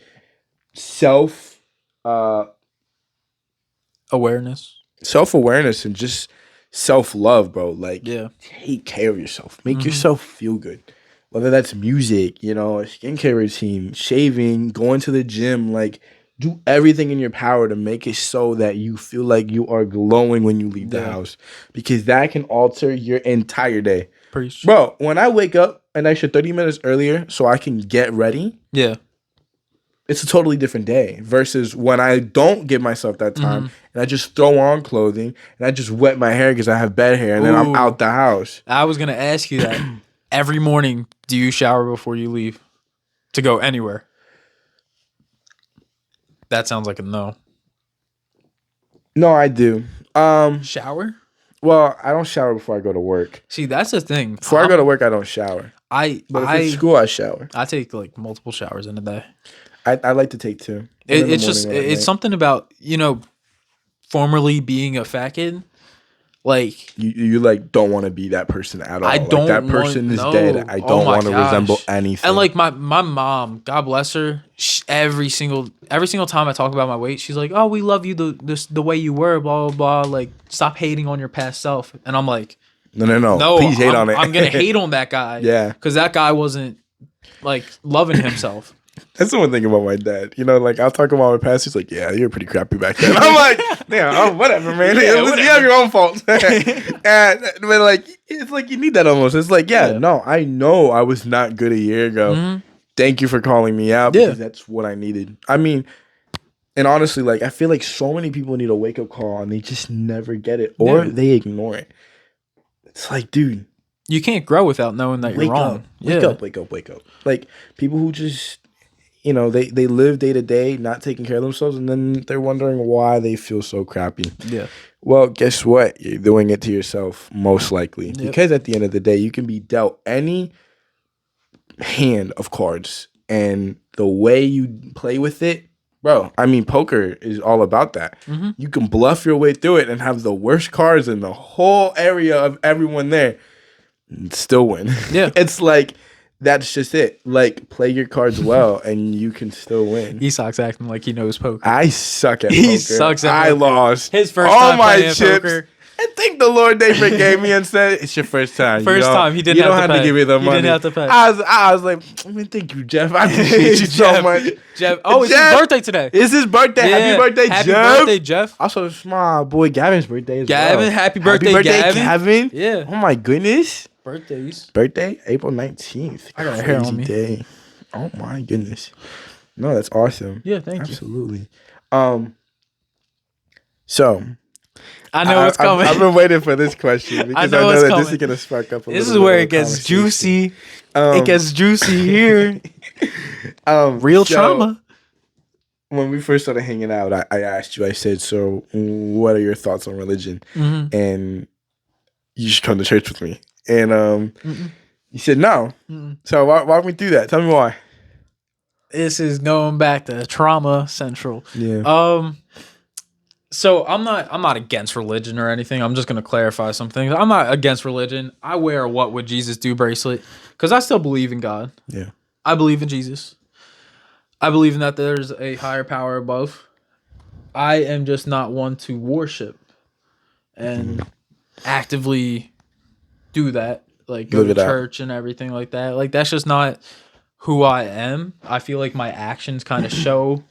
Self-awareness and just self-love, bro. Like, take care of yourself. Make yourself feel good. Whether that's music, a skincare routine, shaving, going to the gym, like, do everything in your power to make it so that you feel like you are glowing when you leave the house. Because that can alter your entire day. Preach. Bro, when I wake up an extra 30 minutes earlier so I can get ready, it's a totally different day versus when I don't give myself that time and I just throw on clothing and I just wet my hair because I have bed hair and then I'm out the house. I was going to ask you that. Every morning, do you shower before you leave to go anywhere? That sounds like a no. No, I do. Shower? Well, I don't shower before I go to work. See, that's the thing. Before I go to work, I don't shower. But if it's school, I shower. I take like multiple showers in a day. I like to take two. It's something about, formerly being a fat kid. Like you like don't want to be that person at all. I don't. Like, that person is dead. I don't want to resemble anything. And like my mom, God bless her, every single time I talk about my weight, she's like, "Oh, we love you the way you were, blah blah blah. Like, stop hating on your past self." And I'm like, no. Please hate on it. I'm gonna hate on that guy. Yeah, because that guy wasn't like loving himself. That's the one thing about my dad. I'll talk about my past. He's like, "Yeah, you're pretty crappy back then." I'm like, "Yeah, whatever, man. You have your own fault." But like, it's like you need that almost. It's like, no, I know I was not good a year ago. Thank you for calling me out because that's what I needed. I mean, and honestly, like, I feel like so many people need a wake up call and they just never get it or they ignore it. It's like, dude, you can't grow without knowing that you're wrong. Wake up. Like, people who just they live day to day, not taking care of themselves, and then they're wondering why they feel so crappy. Yeah. Well, guess what? You're doing it to yourself, most likely. Yep. Because at the end of the day, you can be dealt any hand of cards, and the way you play with it, bro. I mean, poker is all about that. Mm-hmm. You can bluff your way through it and have the worst cards in the whole area of everyone there, and still win. Yeah, it's like that's just it. Like, play your cards well, and you can still win. Isak's acting like he knows poker. I suck at poker. He sucks at poker. I lost his first all time my chips. Poker. I thank the Lord they forgave me and said, "It's your first time. First time he didn't. You don't have to give me the money. He didn't have to pay. I was like, thank you, Jeff. I appreciate you so much, Jeff. Oh, it's his birthday today. It's his birthday. Yeah. Happy birthday, happy Jeff. Happy birthday, Jeff. Also, it's my boy Gavin's birthday as Gavin, well. happy birthday, Gavin. Yeah. Oh my goodness. Birthday, April 19th. I got a hair on me. Day. Oh my goodness. No, that's awesome. Yeah, thank you. Absolutely. So. I know what's coming. I've been waiting for this question because I know that this is going to spark up a This is where it gets juicy. It gets juicy here. Real trauma. When we first started hanging out, I asked you, I said, so what are your thoughts on religion? Mm-hmm. And you should come to church with me. And you said no. Mm-mm. So walk me through that. Tell me why. This is going back to trauma central. Yeah. So I'm not against religion or anything. I'm just gonna clarify some things. I'm not against religion. I wear a "What Would Jesus Do" bracelet because I still believe in God. Yeah. I believe in Jesus. I believe in that there's a higher power above. I am just not one to worship and actively do that, like go to church and everything like that. Like, that's just not who I am. I feel like my actions kind of show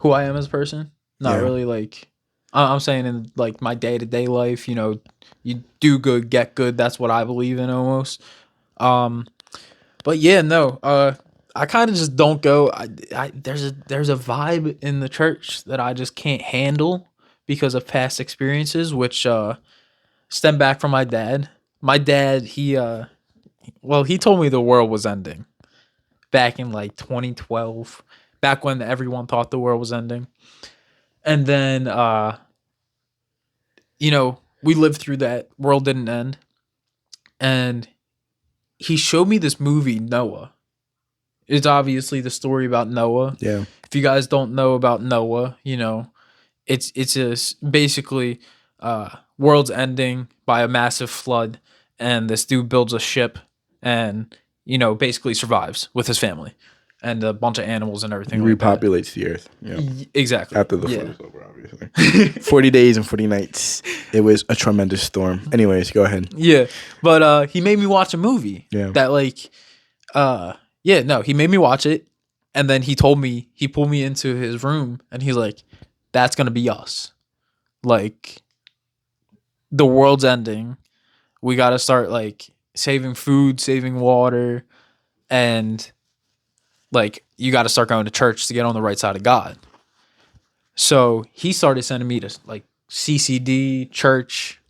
who I am as a person. Not really like I'm saying in like my day-to-day life, you you do good, get good. That's what I believe in almost. But yeah, no. I kind of just don't go. There's a vibe in the church that I just can't handle because of past experiences, which stem back from my dad. My dad, he told me the world was ending back in like 2012, back when everyone thought the world was ending. And then, we lived through that. World didn't end. And he showed me this movie, Noah. It's obviously the story about Noah. Yeah. If you guys don't know about Noah, it's basically world's ending by a massive flood, and this dude builds a ship and basically survives with his family and a bunch of animals and everything. Repopulates the earth. Yeah. Exactly. After the flood is over, obviously. 40 days and 40 nights. It was a tremendous storm. Anyways, go ahead. Yeah. But he made me watch a movie. Yeah. That he made me watch it, and then he pulled me into his room, and he's like, that's gonna be us. Like, the world's ending. We gotta start like saving food, saving water, and like you gotta start going to church to get on the right side of God. So he started sending me to like CCD, church,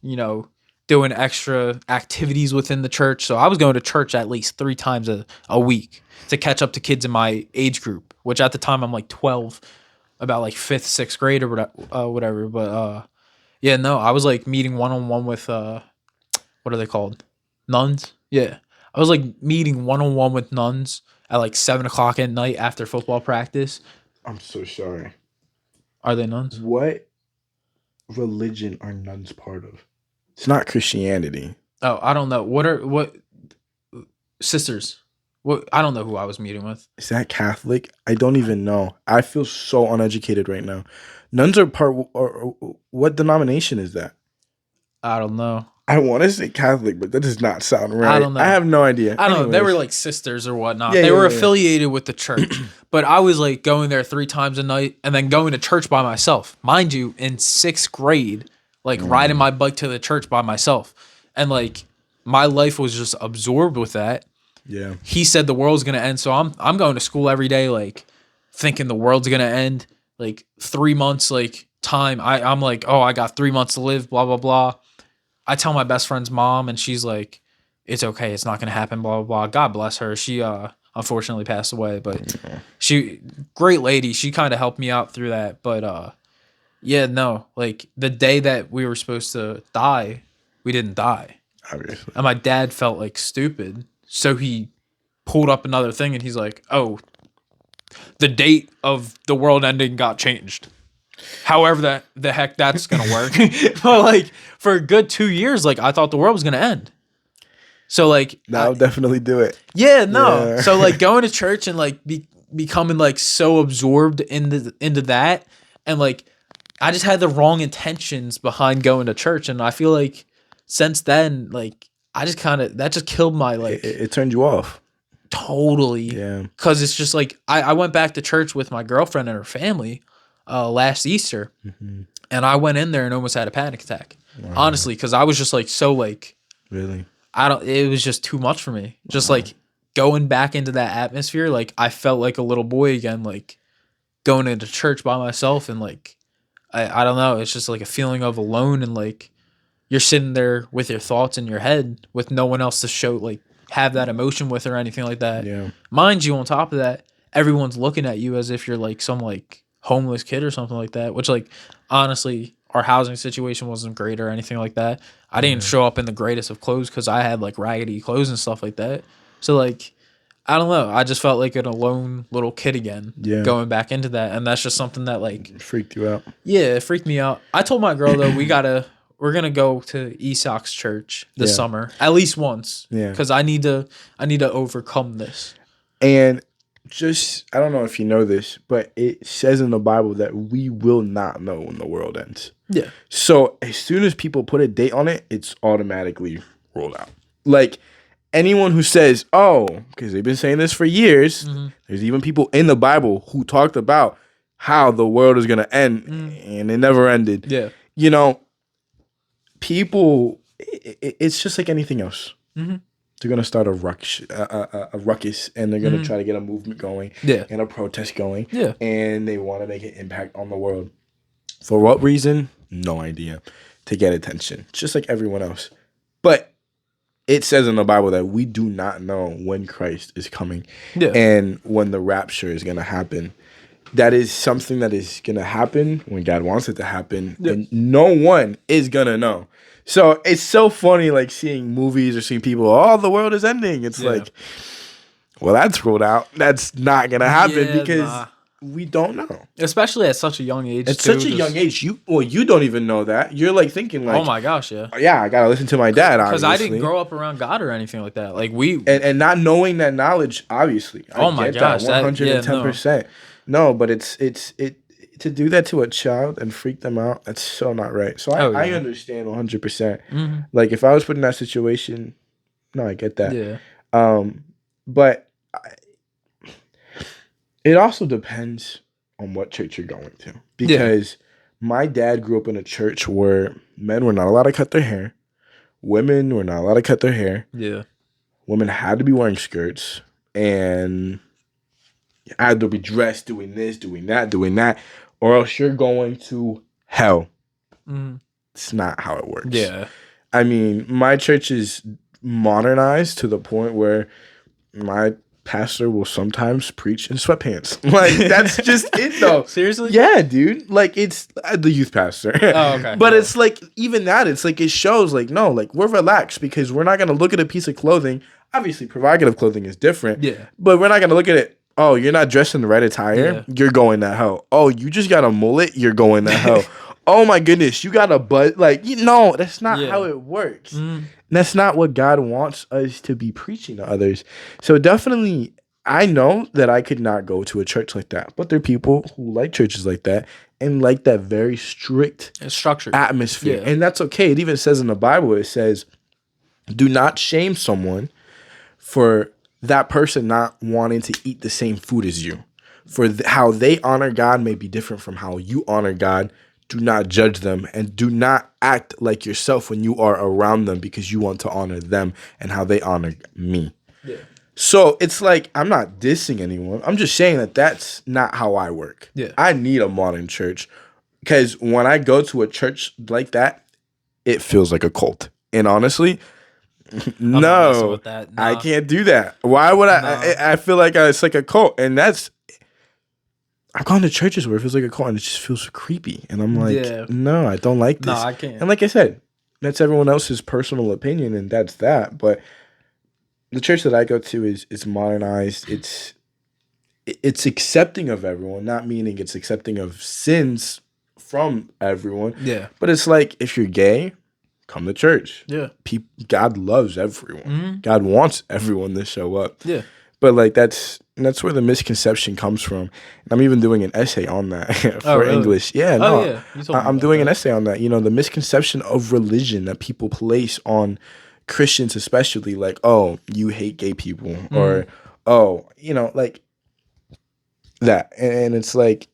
doing extra activities within the church. So I was going to church at least 3 times a week to catch up to kids in my age group, which at the time I'm like 12, about like 5th, 6th grade or whatever. But I was like meeting one-on-one with, what are they called? Nuns? Yeah. I was like meeting one-on-one with nuns at like 7:00 at night after football practice. I'm so sorry. Are they nuns? What religion are nuns part of? It's not Christianity. Oh, I don't know. What sisters? What, I don't know who I was meeting with. Is that Catholic? I don't even know. I feel so uneducated right now. Nuns are part. Or what denomination is that? I don't know. I want to say Catholic, but that does not sound right. I don't know. I have no idea. I don't know. They were like sisters or whatnot. They were affiliated with the church. But I was like going there 3 times a night and then going to church by myself. Mind you, in 6th grade, like riding my bike to the church by myself. And like my life was just absorbed with that. Yeah. He said the world's going to end. So I'm going to school every day, like thinking the world's going to end. Like 3 months, like time. I'm like, oh, I got 3 months to live, blah, blah, blah. I tell my best friend's mom, and she's like, it's okay. It's not going to happen, blah, blah, blah. God bless her. She unfortunately passed away, but she, great lady. She kind of helped me out through that. But like the day that we were supposed to die, we didn't die. Obviously. And my dad felt like stupid. So he pulled up another thing and he's like, oh, the date of the world ending got changed. However the heck that's going to work. But like for a good 2 years, like I thought the world was going to end. So like. I'll definitely do it. Yeah, no. Yeah. So like going to church and like becoming like so absorbed into that. And like I just had the wrong intentions behind going to church. And I feel like since then, like I just that just killed my like. It turned you off. Totally. Yeah. Because it's just like I went back to church with my girlfriend and her family last Easter. Mm-hmm. And I went in there and almost had a panic attack. Wow. Honestly, because I was just like so like. Really? It was just too much for me. Just like going back into that atmosphere, like I felt like a little boy again, like going into church by myself and like I don't know, it's just like a feeling of alone and like you're sitting there with your thoughts in your head with no one else to show like have that emotion with or anything like that. Yeah. Mind you, on top of that, everyone's looking at you as if you're like some like homeless kid or something like that, which like honestly our housing situation wasn't great or anything like that. I didn't show up in the greatest of clothes because I had like raggedy clothes and stuff like that. So like, I don't know. I just felt like an alone little kid again. Yeah. Going back into that, and that's just something that like it freaked you out. Yeah, it freaked me out. I told my girl though we're gonna go to Esau's church this summer at least once. Yeah. Because I need to overcome this. And just I don't know if you know this, but it says in the Bible that we will not know when the world ends. Yeah. So as soon as people put a date on it, it's automatically rolled out. Like anyone who says, "Oh," because they've been saying this for years. Mm-hmm. There's even people in the Bible who talked about how the world is gonna end, and it never ended. Yeah. You know, people. It's just like anything else. Mm-hmm. They're going to start a ruckus, and they're going to try to get a movement going and a protest going. Yeah. And they want to make an impact on the world. For what reason? No idea. To get attention. Just like everyone else. But it says in the Bible that we do not know when Christ is coming and when the rapture is going to happen. That is something that is going to happen when God wants it to happen. Yeah. And no one is going to know. So it's so funny, like seeing movies or seeing people, oh, the world is ending. It's like, well, that's ruled out. That's not going to happen because we don't know. Especially at such a young age. At such a young age. You don't even know that. You're like thinking like, oh my gosh, yeah. Yeah, I got to listen to my dad, because I didn't grow up around God or anything like that. Like And not knowing that knowledge, obviously. Oh my gosh. 110%. No, but it's to do that to a child and freak them out, that's so not right. So I understand 100%. Mm-hmm. Like if I was put in that situation, no, I get that. Yeah. But it also depends on what church you're going to. Because my dad grew up in a church where men were not allowed to cut their hair. Women were not allowed to cut their hair. Yeah. Women had to be wearing skirts. And I had to be dressed doing this, doing that. Or else you're going to hell. Mm. It's not how it works. Yeah. I mean, my church is modernized to the point where my pastor will sometimes preach in sweatpants. Like, that's just it, though. Seriously? Yeah, dude. Like, it's the youth pastor. Oh, okay. But it's like, even that, it's like, it shows, like, no, like, we're relaxed because we're not going to look at a piece of clothing. Obviously, provocative clothing is different. Yeah. But we're not going to look at it. Oh, you're not dressed in the right attire? Yeah. You're going to hell. Oh, you just got a mullet? You're going to hell. Oh, my goodness. You got a butt? Like, no, that's not how it works. That's not what God wants us to be preaching to others. So definitely, I know that I could not go to a church like that. But there are people who like churches like that and like that very strict atmosphere. Yeah. And that's okay. It even says in the Bible, it says, do not shame someone for that person not wanting to eat the same food as you. For how they honor God may be different from how you honor God. Do not judge them and do not act like yourself when you are around them because you want to honor them and how they honor me. Yeah. So it's like, I'm not dissing anyone. I'm just saying that that's not how I work. Yeah. I need a modern church because when I go to a church like that, it feels like a cult. And honestly, no, I can't do that. Why would I feel like it's like a cult, and that's. I've gone to churches where it feels like a cult, and it just feels creepy, and I'm like, no, I don't like this. No, I can't. And like I said, that's everyone else's personal opinion, and that's that. But the church that I go to is modernized. It's accepting of everyone, not meaning it's accepting of sins from everyone. Yeah. But it's like, if you're gay, come to church. Yeah. God loves everyone. Mm-hmm. God wants everyone to show up. Yeah. But like that's where the misconception comes from. And I'm even doing an essay on that for really? English. Yeah, Oh, no. yeah. You told me I'm about doing that. an essay on that. You know, the misconception of religion that people place on Christians especially, like, oh, you hate gay people, or oh, you know, like that. And it's like,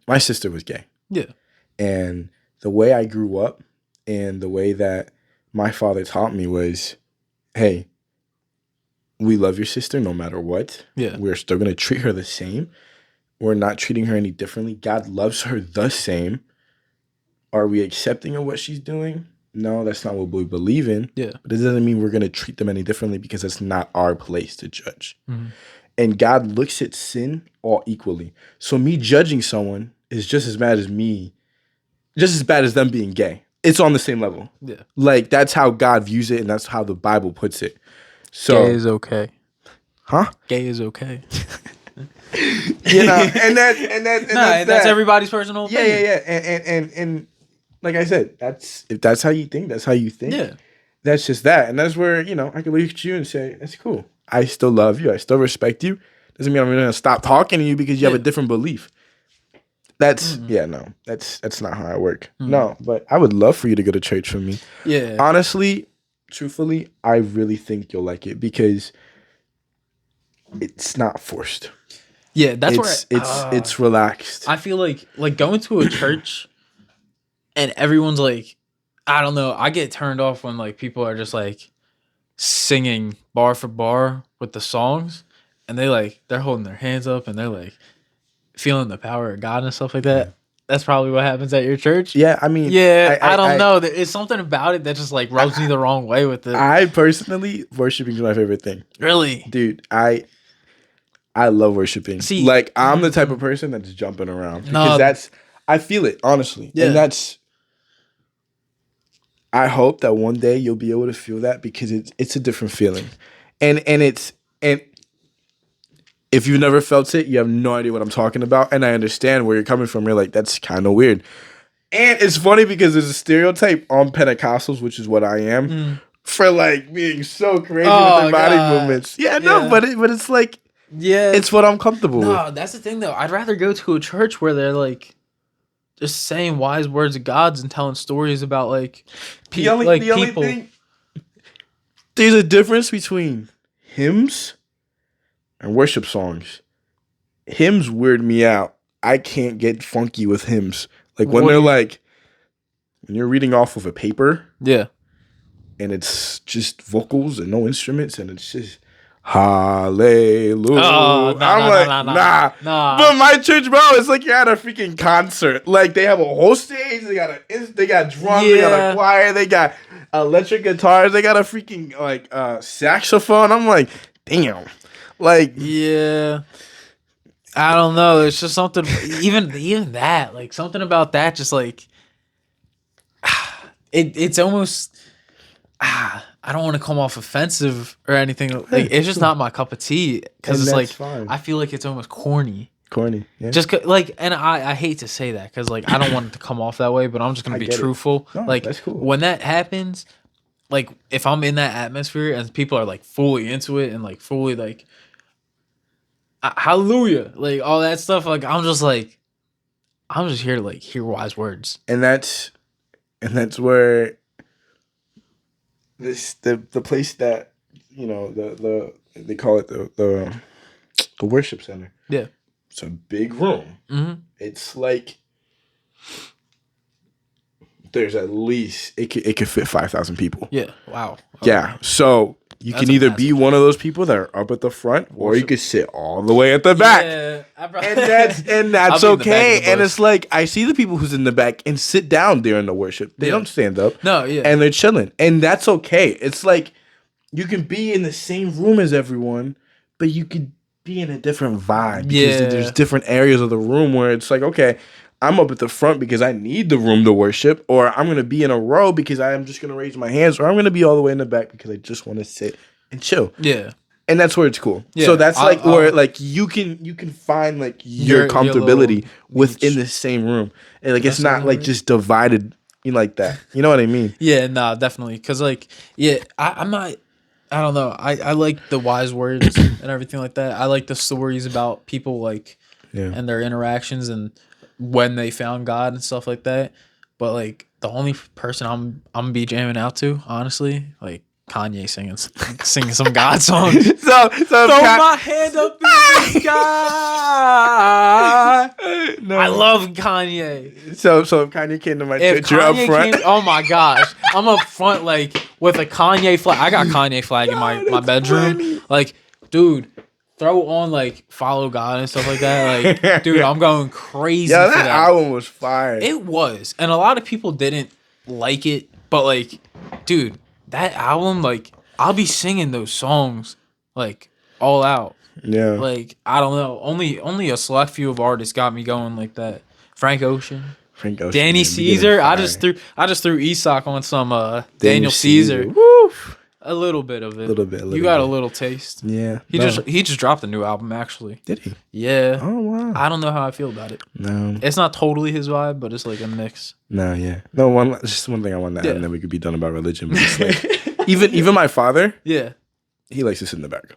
my sister was gay. Yeah. And the way I grew up and the way that my father taught me was, hey, we love your sister no matter what. Yeah. We're still going to treat her the same. We're not treating her any differently. God loves her the same. Are we accepting of what she's doing? No, that's not what we believe in. Yeah. But it doesn't mean we're going to treat them any differently, because that's not our place to judge. Mm-hmm. And God looks at sin all equally. So me judging someone is just as bad as them being gay. It's on the same level. Yeah. Like, that's how God views it, and that's how the Bible puts it. So, gay is okay. Huh? Gay is okay. You know, and that's everybody's personal opinion. Yeah. And like I said, if that's how you think, that's how you think. Yeah. That's just that. And that's where, you know, I can look at you and say, that's cool. I still love you. I still respect you. Doesn't mean I'm going to stop talking to you because you have a different belief. That's that's not how I work. No, but I would love for you to go to church with me. Yeah. Honestly, truthfully, I really think you'll like it, because it's not forced. Yeah, that's it's relaxed. I feel like going to a church and everyone's like, I don't know, I get turned off when like people are just like singing bar for bar with the songs, and they're holding their hands up and they're like feeling the power of God and stuff like that. Yeah. That's probably what happens at your church. Yeah, I mean, I don't know. It's something about it that just like rubs me the wrong way with it. I personally, worshiping is my favorite thing. Really, dude, I love worshiping. See, like, I'm the type of person that's jumping around, because I feel it, honestly. Yeah. And I hope that one day you'll be able to feel that, because it's a different feeling. And if you've never felt it, you have no idea what I'm talking about. And I understand where you're coming from. You're like, that's kind of weird. And it's funny because there's a stereotype on Pentecostals, which is what I am, for like being so crazy with their body movements. Yeah, no, but it's like, it's what I'm comfortable with. No, that's the thing though. I'd rather go to a church where they're like just saying wise words of God's and telling stories about like people. The only thing, there's a difference between hymns and worship songs. Hymns weird me out. I can't get funky with hymns. Like when when you're reading off of a paper. Yeah. And it's just vocals and no instruments, and it's just hallelujah. I'm like, nah. But my church, bro, it's like you're at a freaking concert. Like, they have a whole stage. They got drums. They got a choir. They got electric guitars. They got a freaking saxophone. I'm like, damn. Like, yeah, I don't know. It's just something. Even that, like something about that, just like it's almost. I don't want to come off offensive or anything. Like, it's just not my cup of tea, because it's like fine. I feel like it's almost corny. Yeah. Just like, and I hate to say that, because like I don't want it to come off that way, but I'm just gonna be truthful. No, like, that's cool. When that happens, like if I'm in that atmosphere and people are like fully into it and like fully like hallelujah, like all that stuff, like I'm just here to like hear wise words. And that's where the place that, you know, they call it the worship center. Yeah. It's a big room. Mm-hmm. It's like there's at least it could fit 5,000 people. Yeah. Wow. Okay. Yeah. So you can either be one of those people that are up at the front, or you could sit all the way at the back. Yeah, and that's okay. And it's like, I see the people who's in the back and sit down during the worship. They don't stand up. No, yeah. And they're chilling. And that's okay. It's like you can be in the same room as everyone, but you could be in a different vibe. Because there's different areas of the room where it's like, okay, I'm up at the front because I need the room to worship, or I'm going to be in a row because I am just going to raise my hands, or I'm going to be all the way in the back because I just want to sit and chill. Yeah. And that's where it's cool. Yeah. So that's where like you can find like your comfortability within the same room. And like it's not like just divided like that. You know what I mean? Yeah, nah, definitely. Cause like, yeah, I'm not. I don't know. I like the wise words and everything like that. I like the stories about people like and their interactions and when they found God and stuff like that. But like the only person I'm gonna be jamming out to, honestly, like Kanye singing some God songs. so throw my hand up in the sky. No. I love Kanye. So if Kanye came to my church, you're up front. Oh my gosh, I'm up front like with a Kanye flag. I got Kanye flag in my bedroom. Funny. Like, dude, throw on like Follow God and stuff like that. Like, dude, I'm going crazy. Yeah, that album was fire. It was, and a lot of people didn't like it, but like, dude. That album, like, I'll be singing those songs, like, all out. Yeah. Like, I don't know. Only a select few of artists got me going like that. Frank Ocean. Danny Caesar. I just threw Isak on some Daniel Caesar. Woo. A little bit of it. A little bit. You got a little taste. Yeah. He just dropped a new album, actually. Did he? Yeah. Oh, wow. I don't know how I feel about it. No. It's not totally his vibe, but it's like a mix. No, yeah. No, just one thing I want to add, and then we could be done about religion. But it's like, even my father, he likes to sit in the back.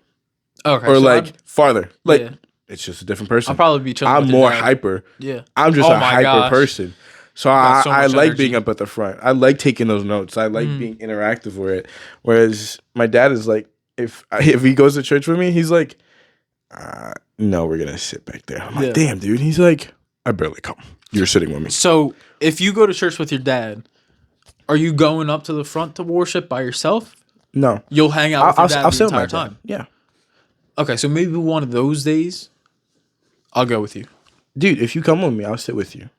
Okay. Or so farther. Like, it's just a different person. I'll probably be chilling. I'm more hyper. Yeah. I'm just a hyper person. So I like being up at the front. I like taking those notes. I like being interactive with it. Whereas my dad is like, if he goes to church with me, he's like, no, we're gonna sit back there. I'm like, damn, dude. He's like, I barely come. You're sitting with me. So if you go to church with your dad, are you going up to the front to worship by yourself? No. You'll hang out with your dad the entire time. Yeah. Okay, so maybe one of those days, I'll go with you. Dude, if you come with me, I'll sit with you.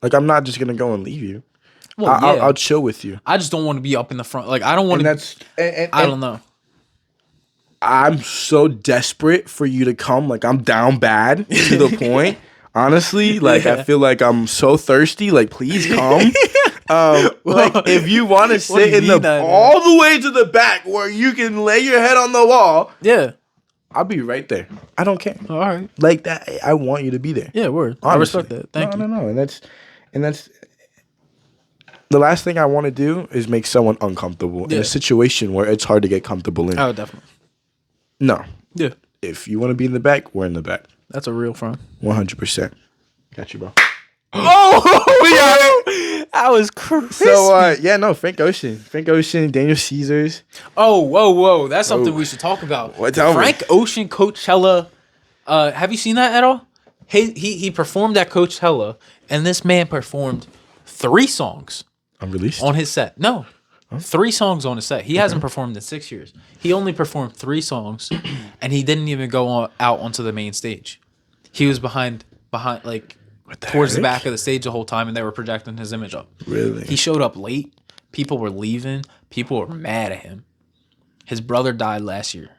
Like, I'm not just going to go and leave you. Well, I'll chill with you. I just don't want to be up in the front. Like, I don't want to. I don't know. I'm so desperate for you to come. Like, I'm down bad to the point. Honestly, like, I feel like I'm so thirsty. Like, please come. Like, if you want to sit all the way to the back where you can lay your head on the wall. Yeah. I'll be right there. I don't care. All right. Like that, I want you to be there. Yeah, word. Honestly. I respect that. Thank you. No. And that's the last thing I want to do is make someone uncomfortable in a situation where it's hard to get comfortable in. Oh, definitely. No. Yeah. If you want to be in the back, we're in the back. That's a real front. 100%. Got you, bro. Oh, we got it. That was crispy. So, Frank Ocean, Daniel Caesars. Oh, whoa. That's something we should talk about. Frank Ocean Coachella. Have you seen that at all? He performed at Coachella, and this man performed 3 songs. Unreleased? On his set. No. Huh? 3 songs on his set. He hasn't performed in 6 years. He only performed 3 songs, and he didn't even go out onto the main stage. He was behind like towards the back of the stage the whole time, and they were projecting his image up. Really? He showed up late. People were leaving. People were mad at him. His brother died last year.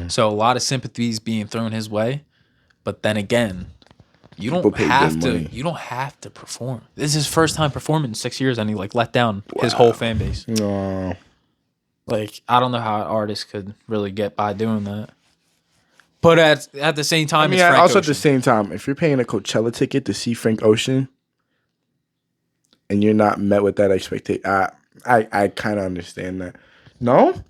So a lot of sympathies being thrown his way. But then again, you don't have to perform. This is his first time performing in 6 years, and he let down his whole fan base. No. Like, I don't know how an artist could really get by doing that. But at the same time, it's Frank Ocean. At the same time, if you're paying a Coachella ticket to see Frank Ocean and you're not met with that expectation, I kind of understand that. No?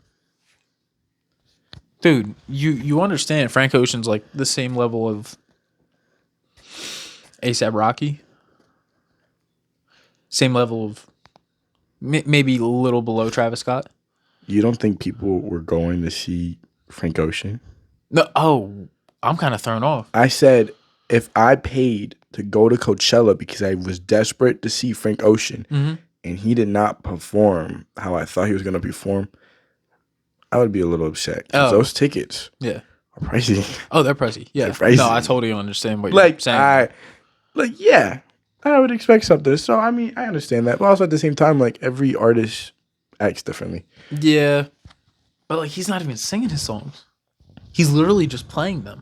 Dude, you understand Frank Ocean's like the same level of A$AP Rocky? Same level of maybe a little below Travis Scott? You don't think people were going to see Frank Ocean? No, I'm kind of thrown off. I said if I paid to go to Coachella because I was desperate to see Frank Ocean and he did not perform how I thought he was going to perform, I would be a little upset. Those tickets are pricey. Oh, they're pricey. Yeah. They're pricey. No, I totally understand what you're saying. I would expect something. So, I mean, I understand that. But also at the same time, every artist acts differently. Yeah. But, he's not even singing his songs. He's literally just playing them.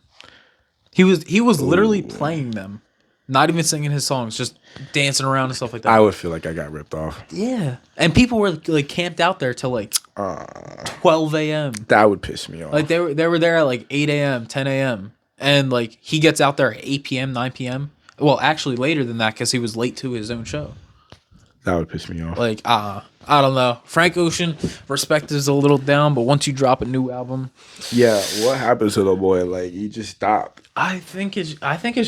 He was literally playing them Not even singing his songs, just dancing around and stuff like that. I would feel like I got ripped off. Yeah. And people were like camped out there till like 12 a.m. That would piss me off. Like they were there at like 8 a.m., 10 a.m. And like he gets out there at 8 p.m., 9 p.m. Well, actually later than that because he was late to his own show. That would piss me off. Like, I don't know. Frank Ocean, respect is a little down, but once you drop a new album. Yeah, what happens to the boy? Like, he just stopped. I think it's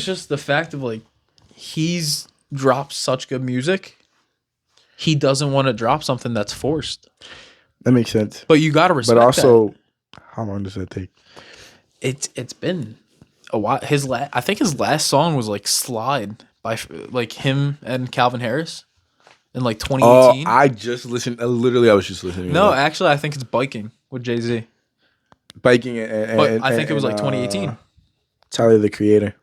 just the fact of like he's dropped such good music. He doesn't want to drop something that's forced. That makes sense. But you gotta respect. But also, that. How long does that take? It's been a while. I think his last song was like "Slide" by like him and Calvin Harris in like 2018. Oh, I just listened. Literally, I was just listening. No, actually, I think it's "Biking" with Jay-Z. Biking, but I think it was like 2018. Tyler the Creator.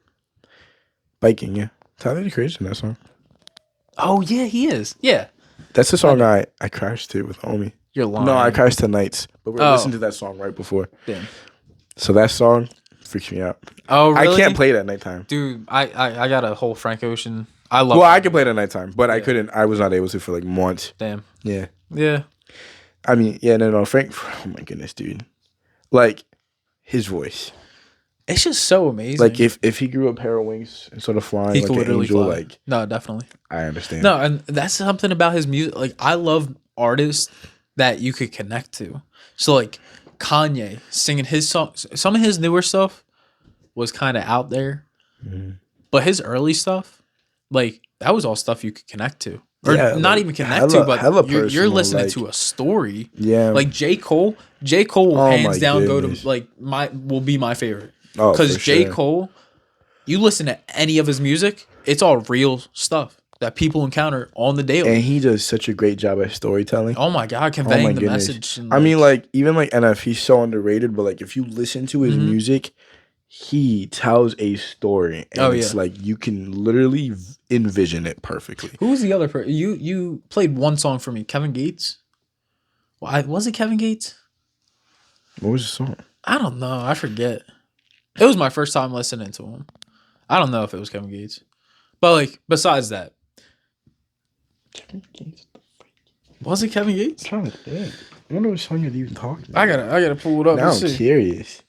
Biking, yeah. Tyler the Creator's in that song. Oh yeah, he is. Yeah, that's the song I crashed to with Omi. You're lying. No, I crashed to Nights, but we were listening to that song right before. Damn. So that song freaks me out. Oh, really? I can't play it at nighttime. Dude, I got a whole Frank Ocean. I love. Well, I can play it at nighttime, but I couldn't. I was not able to for like months. Damn. Yeah. Yeah. I mean, yeah, no, Frank. Oh my goodness, dude. Like his voice. It's just so amazing. Like if he grew a pair of wings and sort of flying he like could an literally angel, fly. like no, definitely. I understand. No, and that's something about his music. Like I love artists that you could connect to. So like Kanye singing his songs, some of his newer stuff was kind of out there, but his early stuff, like that was all stuff you could connect to, or not like, even connect to, but you're listening to a story. Yeah, like J. Cole will hands down go to like will be my favorite. Because J. Cole, you listen to any of his music, it's all real stuff that people encounter on the daily. And he does such a great job at storytelling. Oh my God, conveying the message. And I mean, like, even like NF, he's so underrated, but like if you listen to his music, he tells a story. And it's like you can literally envision it perfectly. Who was the other person? You played one song for me, Kevin Gates? Well, was it Kevin Gates? What was the song? I don't know. I forget. It was my first time listening to him. I don't know if it was Kevin Gates. But, like, besides that. Kevin Gates? Was it Kevin Gates? I'm trying to think. I wonder what song you're even talking about. I gotta pull it up. Now I'm curious.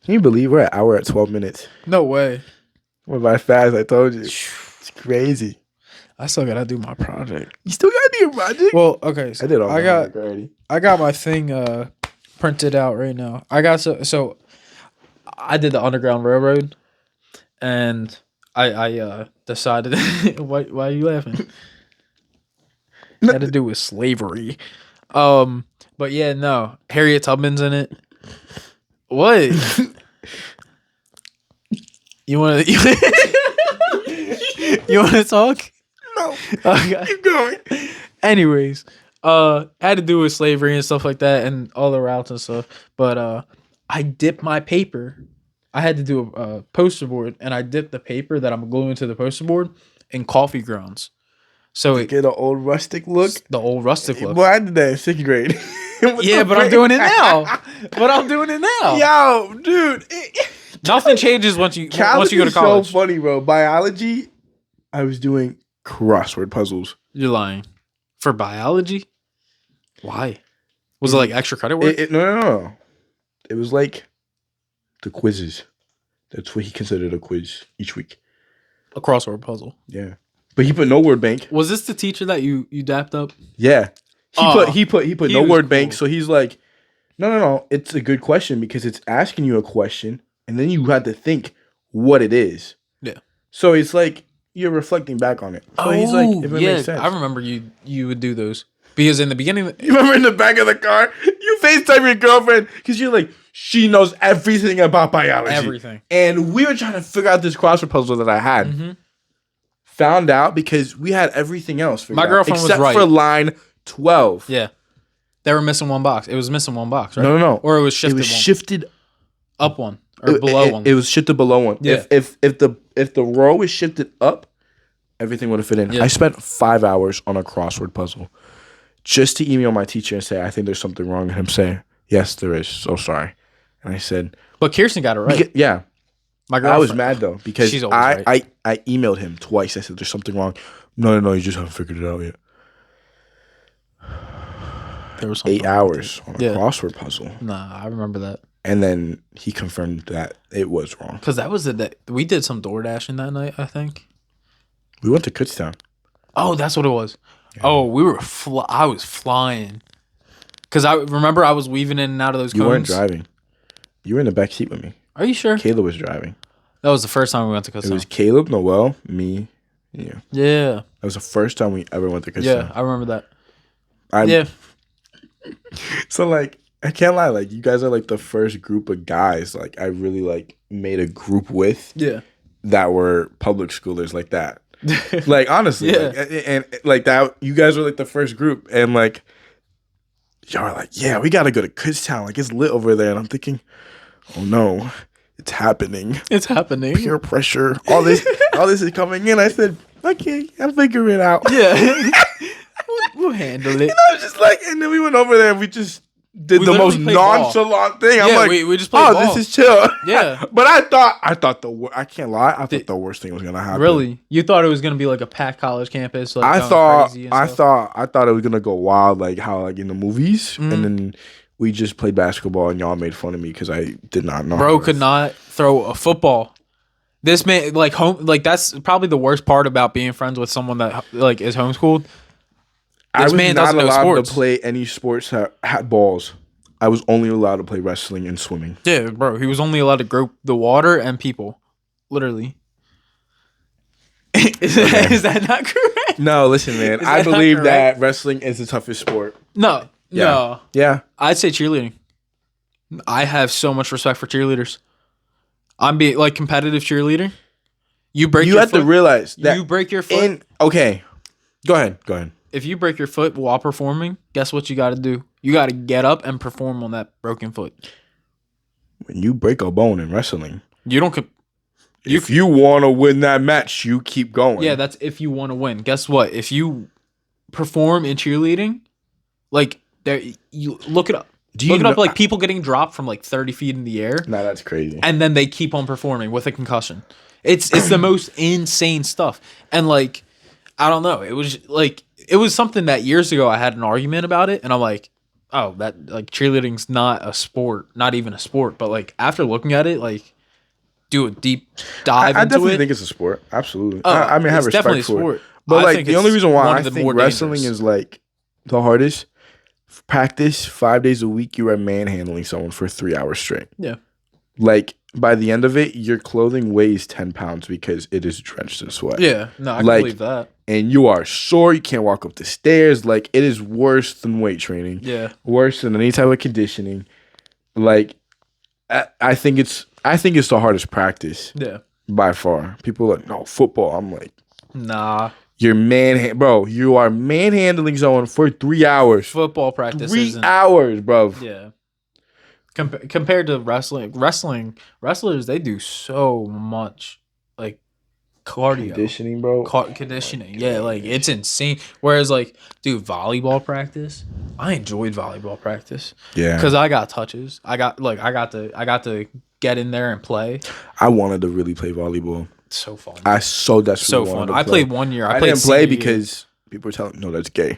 Can you believe we're at hour at 12 minutes? No way. Went by fast, I told you. It's crazy. I still gotta do my project. You still gotta do your project? Well, okay. So I did all my work already. I got my thing printed out right now. I got so I did the Underground Railroad, and I decided. Why are you laughing? It had to do with slavery. But yeah, no. Harriet Tubman's in it. What? You want to? You want to talk? No. Okay. Keep going. Anyways, had to do with slavery and stuff like that, and all the routes and stuff. But I dipped my paper. I had to do a poster board, and I dipped the paper that I'm gluing to the poster board in coffee grounds. So it get an old rustic look. The old rustic look. Well, I did that in 6th grade. Yeah, but I'm doing it now. Yo, dude. Nothing changes once you go to college. So funny, bro. Biology, I was doing crossword puzzles. You're lying. For biology? Why? Was it like extra credit work? No. It was like the quizzes. That's what he considered a quiz each week. A crossword puzzle. Yeah. But he put no word bank. Was this the teacher that you dapped up? Yeah. He put no word bank. So he's like, no. It's a good question because it's asking you a question and then you had to think what it is. Yeah. So it's like you're reflecting back on it. So he's like, if it makes sense. I remember you would do those. Because in the beginning... You remember in the back of the car? You FaceTime your girlfriend because you're like, she knows everything about biology. Everything. And we were trying to figure out this crossword puzzle that I had. Mm-hmm. Found out because we had everything else. My girlfriend was right. Except for line 12. Yeah. They were missing one box. It was missing one box, right? No. Or it was shifted. It was shifted up one or below one. It was shifted below one. Yeah. If the row was shifted up, everything would have fit in. Yeah. I spent 5 hours on a crossword puzzle just to email my teacher and say, I think there's something wrong. And him saying, yes, there is. So sorry. And I said, but Kirsten got it right. Yeah. My I was mad though because she's always right. I emailed him twice. I said there's something wrong. No, you just haven't figured it out yet. There was 8 hours on a crossword puzzle. Nah, I remember that. And then he confirmed that it was wrong. Because that was the day we did some door dashing that night. I think we went to Kutztown. Oh, that's what it was. Yeah. Oh, we were. I was flying. Because I remember I was weaving in and out of those cones. You weren't driving. You were in the back seat with me. Are you sure? Caleb was driving. That was the first time we went to Kutztown. It was Caleb, Noel, me, and you. Yeah. That was the first time we ever went to Kutztown. Yeah, I remember that. Yeah. So, like, I can't lie. Like, you guys are, like, the first group of guys, like, I really, like, made a group with. Yeah. That were public schoolers like that. Like, honestly. Yeah. Like, and, like, that, you guys were, like, the first group. And, like, y'all are like, yeah, we got to go to Kutztown. Like, it's lit over there. And I'm thinking, oh, no. It's happening. It's happening. Peer pressure. All this is coming in. I said, okay, I'll figure it out. Yeah. we'll handle it. And I was just like, and then we went over there and we just did the most nonchalant thing. I'm like, we just played ball. This is chill. Yeah. But I thought I can't lie. I thought the worst thing was gonna happen. Really? You thought it was gonna be like a packed college campus? Like, I thought it was gonna go wild, like how like in the movies, and then we just played basketball and y'all made fun of me because I did not know. Bro could not throw a football. This man, like that's probably the worst part about being friends with someone that like is homeschooled. This man doesn't know sports. I was not allowed to play any sports that had balls. I was only allowed to play wrestling and swimming. Yeah, bro. He was only allowed to grope the water and people. Literally. Is that not correct? No, listen, man. I believe that wrestling is the toughest sport. No. Yeah. No. Yeah. I'd say cheerleading. I have so much respect for cheerleaders. I'm being like competitive cheerleader. You have to realize that you break your foot. Okay. Go ahead. If you break your foot while performing, guess what you got to do? You got to get up and perform on that broken foot. When you break a bone in wrestling, you don't. If you want to win that match, you keep going. Yeah, that's if you want to win. Guess what? If you perform in cheerleading, like there, you look it up. Like people getting dropped from like 30 feet in the air. Nah, that's crazy. And then they keep on performing with a concussion. It's the most insane stuff. And like, I don't know. It was something that years ago I had an argument about it, and I'm like, oh, that like cheerleading's not a sport, not even a sport. But like after looking at it, like do a deep dive. I definitely think it's a sport. Absolutely. Oh, I mean, I have respect for it. But like the only reason why I think wrestling is like the hardest. Practice 5 days a week. You are manhandling someone for 3 hours straight. Yeah. Like by the end of it, your clothing weighs 10 pounds because it is drenched in sweat. Yeah. No, I can believe that. And you are sore. You can't walk up the stairs. Like it is worse than weight training. Yeah. Worse than any type of conditioning. Like I think it's the hardest practice. Yeah. By far. People are like, no, football. I'm like, nah. You are manhandling someone for 3 hours. Football practice. 3 hours, bro. Yeah. Compared to wrestlers, they do so much like cardio, conditioning, bro. Conditioning, yeah, like it's insane. Whereas, like, dude, volleyball practice, I enjoyed volleyball practice. Yeah, because I got touches. I got to get in there and play. I wanted to really play volleyball. So fun. I so desperately wanted to play. I played 1 year. I didn't play because people were telling me, no, that's gay.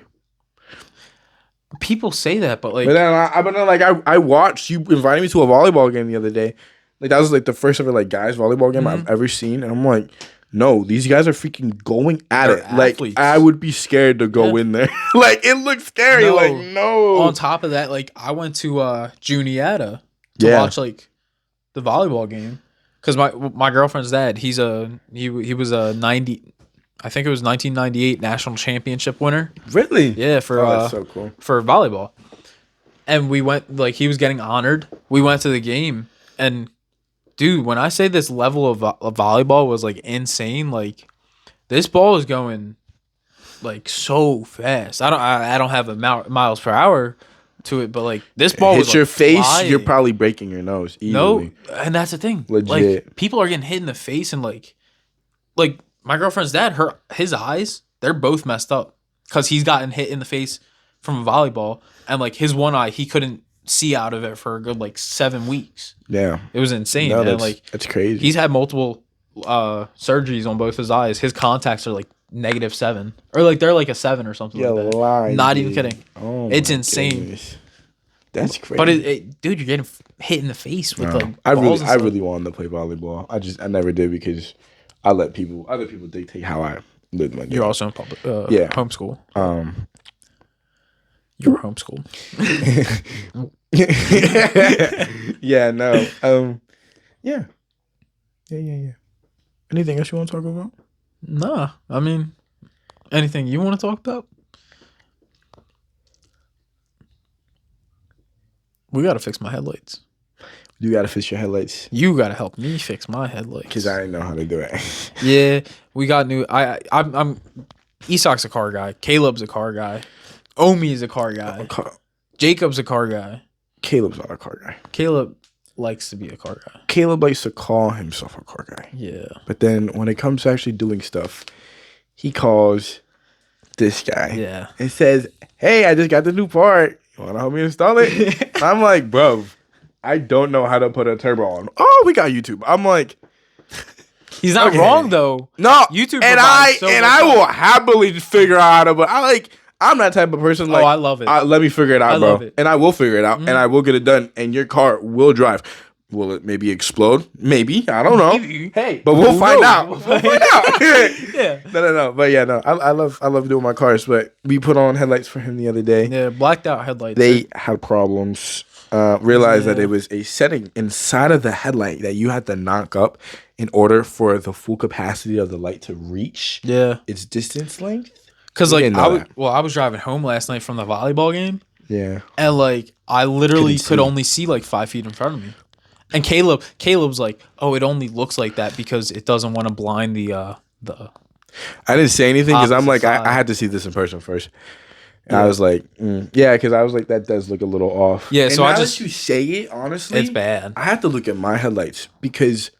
People say that, but like, I watched you invited me to a volleyball game the other day. Like that was like the first ever like guys volleyball game I've ever seen, and I'm like, no, these guys are freaking going at it. Athletes. Like I would be scared to go in there. Like it looks scary. No. Like no. On top of that, like I went to Juniata to watch like the volleyball game because my girlfriend's dad, he was a 90. I think it was 1998 national championship winner. Really? Yeah, for that's so cool. For volleyball. And we went, like, he was getting honored. We went to the game, and dude, when I say this level of volleyball was like insane, like this ball is going like so fast. I don't have a miles per hour to it, but like this ball hits was your like face, flying. You're probably breaking your nose easily. No, and that's the thing. Legit. Like people are getting hit in the face, and like my girlfriend's dad, his eyes, they're both messed up because he's gotten hit in the face from a volleyball, and like his one eye, he couldn't see out of it for a good like 7 weeks. Yeah, it was insane. No, man. Like that's crazy. He's had multiple surgeries on both his eyes. His contacts are like -7, or like they're like a 7 or something like that. Lying, Not even kidding. Oh, it's insane. Goodness. That's crazy. But dude, you're getting hit in the face with like. I really wanted to play volleyball. I never did because I let other people dictate how I live my day. You're also in public, homeschool. You're homeschooled. Yeah, no. Yeah. Anything else you want to talk about? Nah, I mean, anything you want to talk about? We gotta fix my headlights. You gotta fix your headlights. You gotta help me fix my headlights because I didn't know how to do it. Yeah, we got new. I'm Esok's a car guy. Caleb's a car guy. Omi is a car guy. Jacob's a car guy. Caleb's not a car guy. Caleb likes to be a car guy. Caleb likes to call himself a car guy. Yeah. But then when it comes to actually doing stuff, he calls this guy. Yeah. And says, "Hey, I just got the new part. You want to help me install it?" I'm like, "Bro, I don't know how to put a turbo on." "Oh, we got YouTube." I'm like, he's not wrong though. No, YouTube and I will happily just figure out how to. But I'm that type of person. Like, I love it. Let me figure it out, bro. And I will figure it out, and I will get it done. And your car will drive. Will it maybe explode? Maybe. I don't know. Hey, but we'll find out. We'll find out. Yeah. No. But yeah, no. I love doing my cars. But we put on headlights for him the other day. Yeah, blacked out headlights. They had problems. Realized that it was a setting inside of the headlight that you had to knock up in order for the full capacity of the light to reach its distance length. Because like I was driving home last night from the volleyball game. Yeah. And like I literally could only see like 5 feet in front of me. And Caleb's like, "Oh, it only looks like that because it doesn't want to blind the." I didn't say anything because I'm like I had to see this in person first. And I was like, yeah, because I was like, that does look a little off. Yeah, and so now I just that you say it, honestly, it's bad. I have to look at my headlights because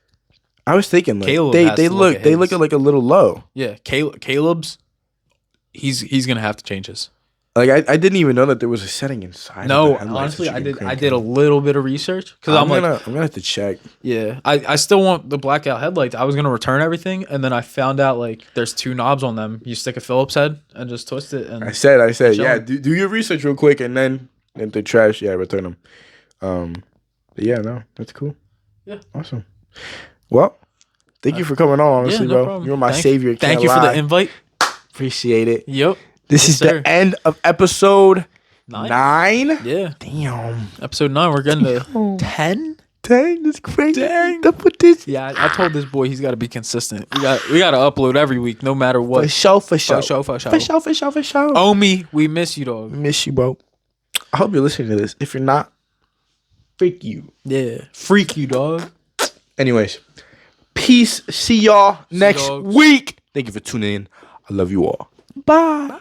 I was thinking like Caleb they look like a little low. Yeah, Caleb's he's gonna have to change his. Like I didn't even know that there was a setting inside. No, honestly, I did a little bit of research because I'm gonna have to check. Yeah, I still want the blackout headlights. I was gonna return everything, and then I found out like there's 2 knobs on them. You stick a Phillips head and just twist it. And I said, yeah, do your research real quick, and then if they're trash, return them. But yeah, no, that's cool. Yeah, awesome. Well, thank you for coming on. Honestly, bro, problem. You're my savior. Thank you for the invite. Appreciate it. Yep. This is the end of episode 9. Yeah. Damn. Episode 9. We're getting to 10. Dang, that's crazy. Dang. Yeah, I told this boy he's got to be consistent. We got to upload every week, no matter what. For sure. For sure. Omi, we miss you, dog. Miss you, bro. I hope you're listening to this. If you're not, freak you. Yeah. Freak you, dog. Anyways, peace. See y'all next week. Thank you for tuning in. I love you all. Bye.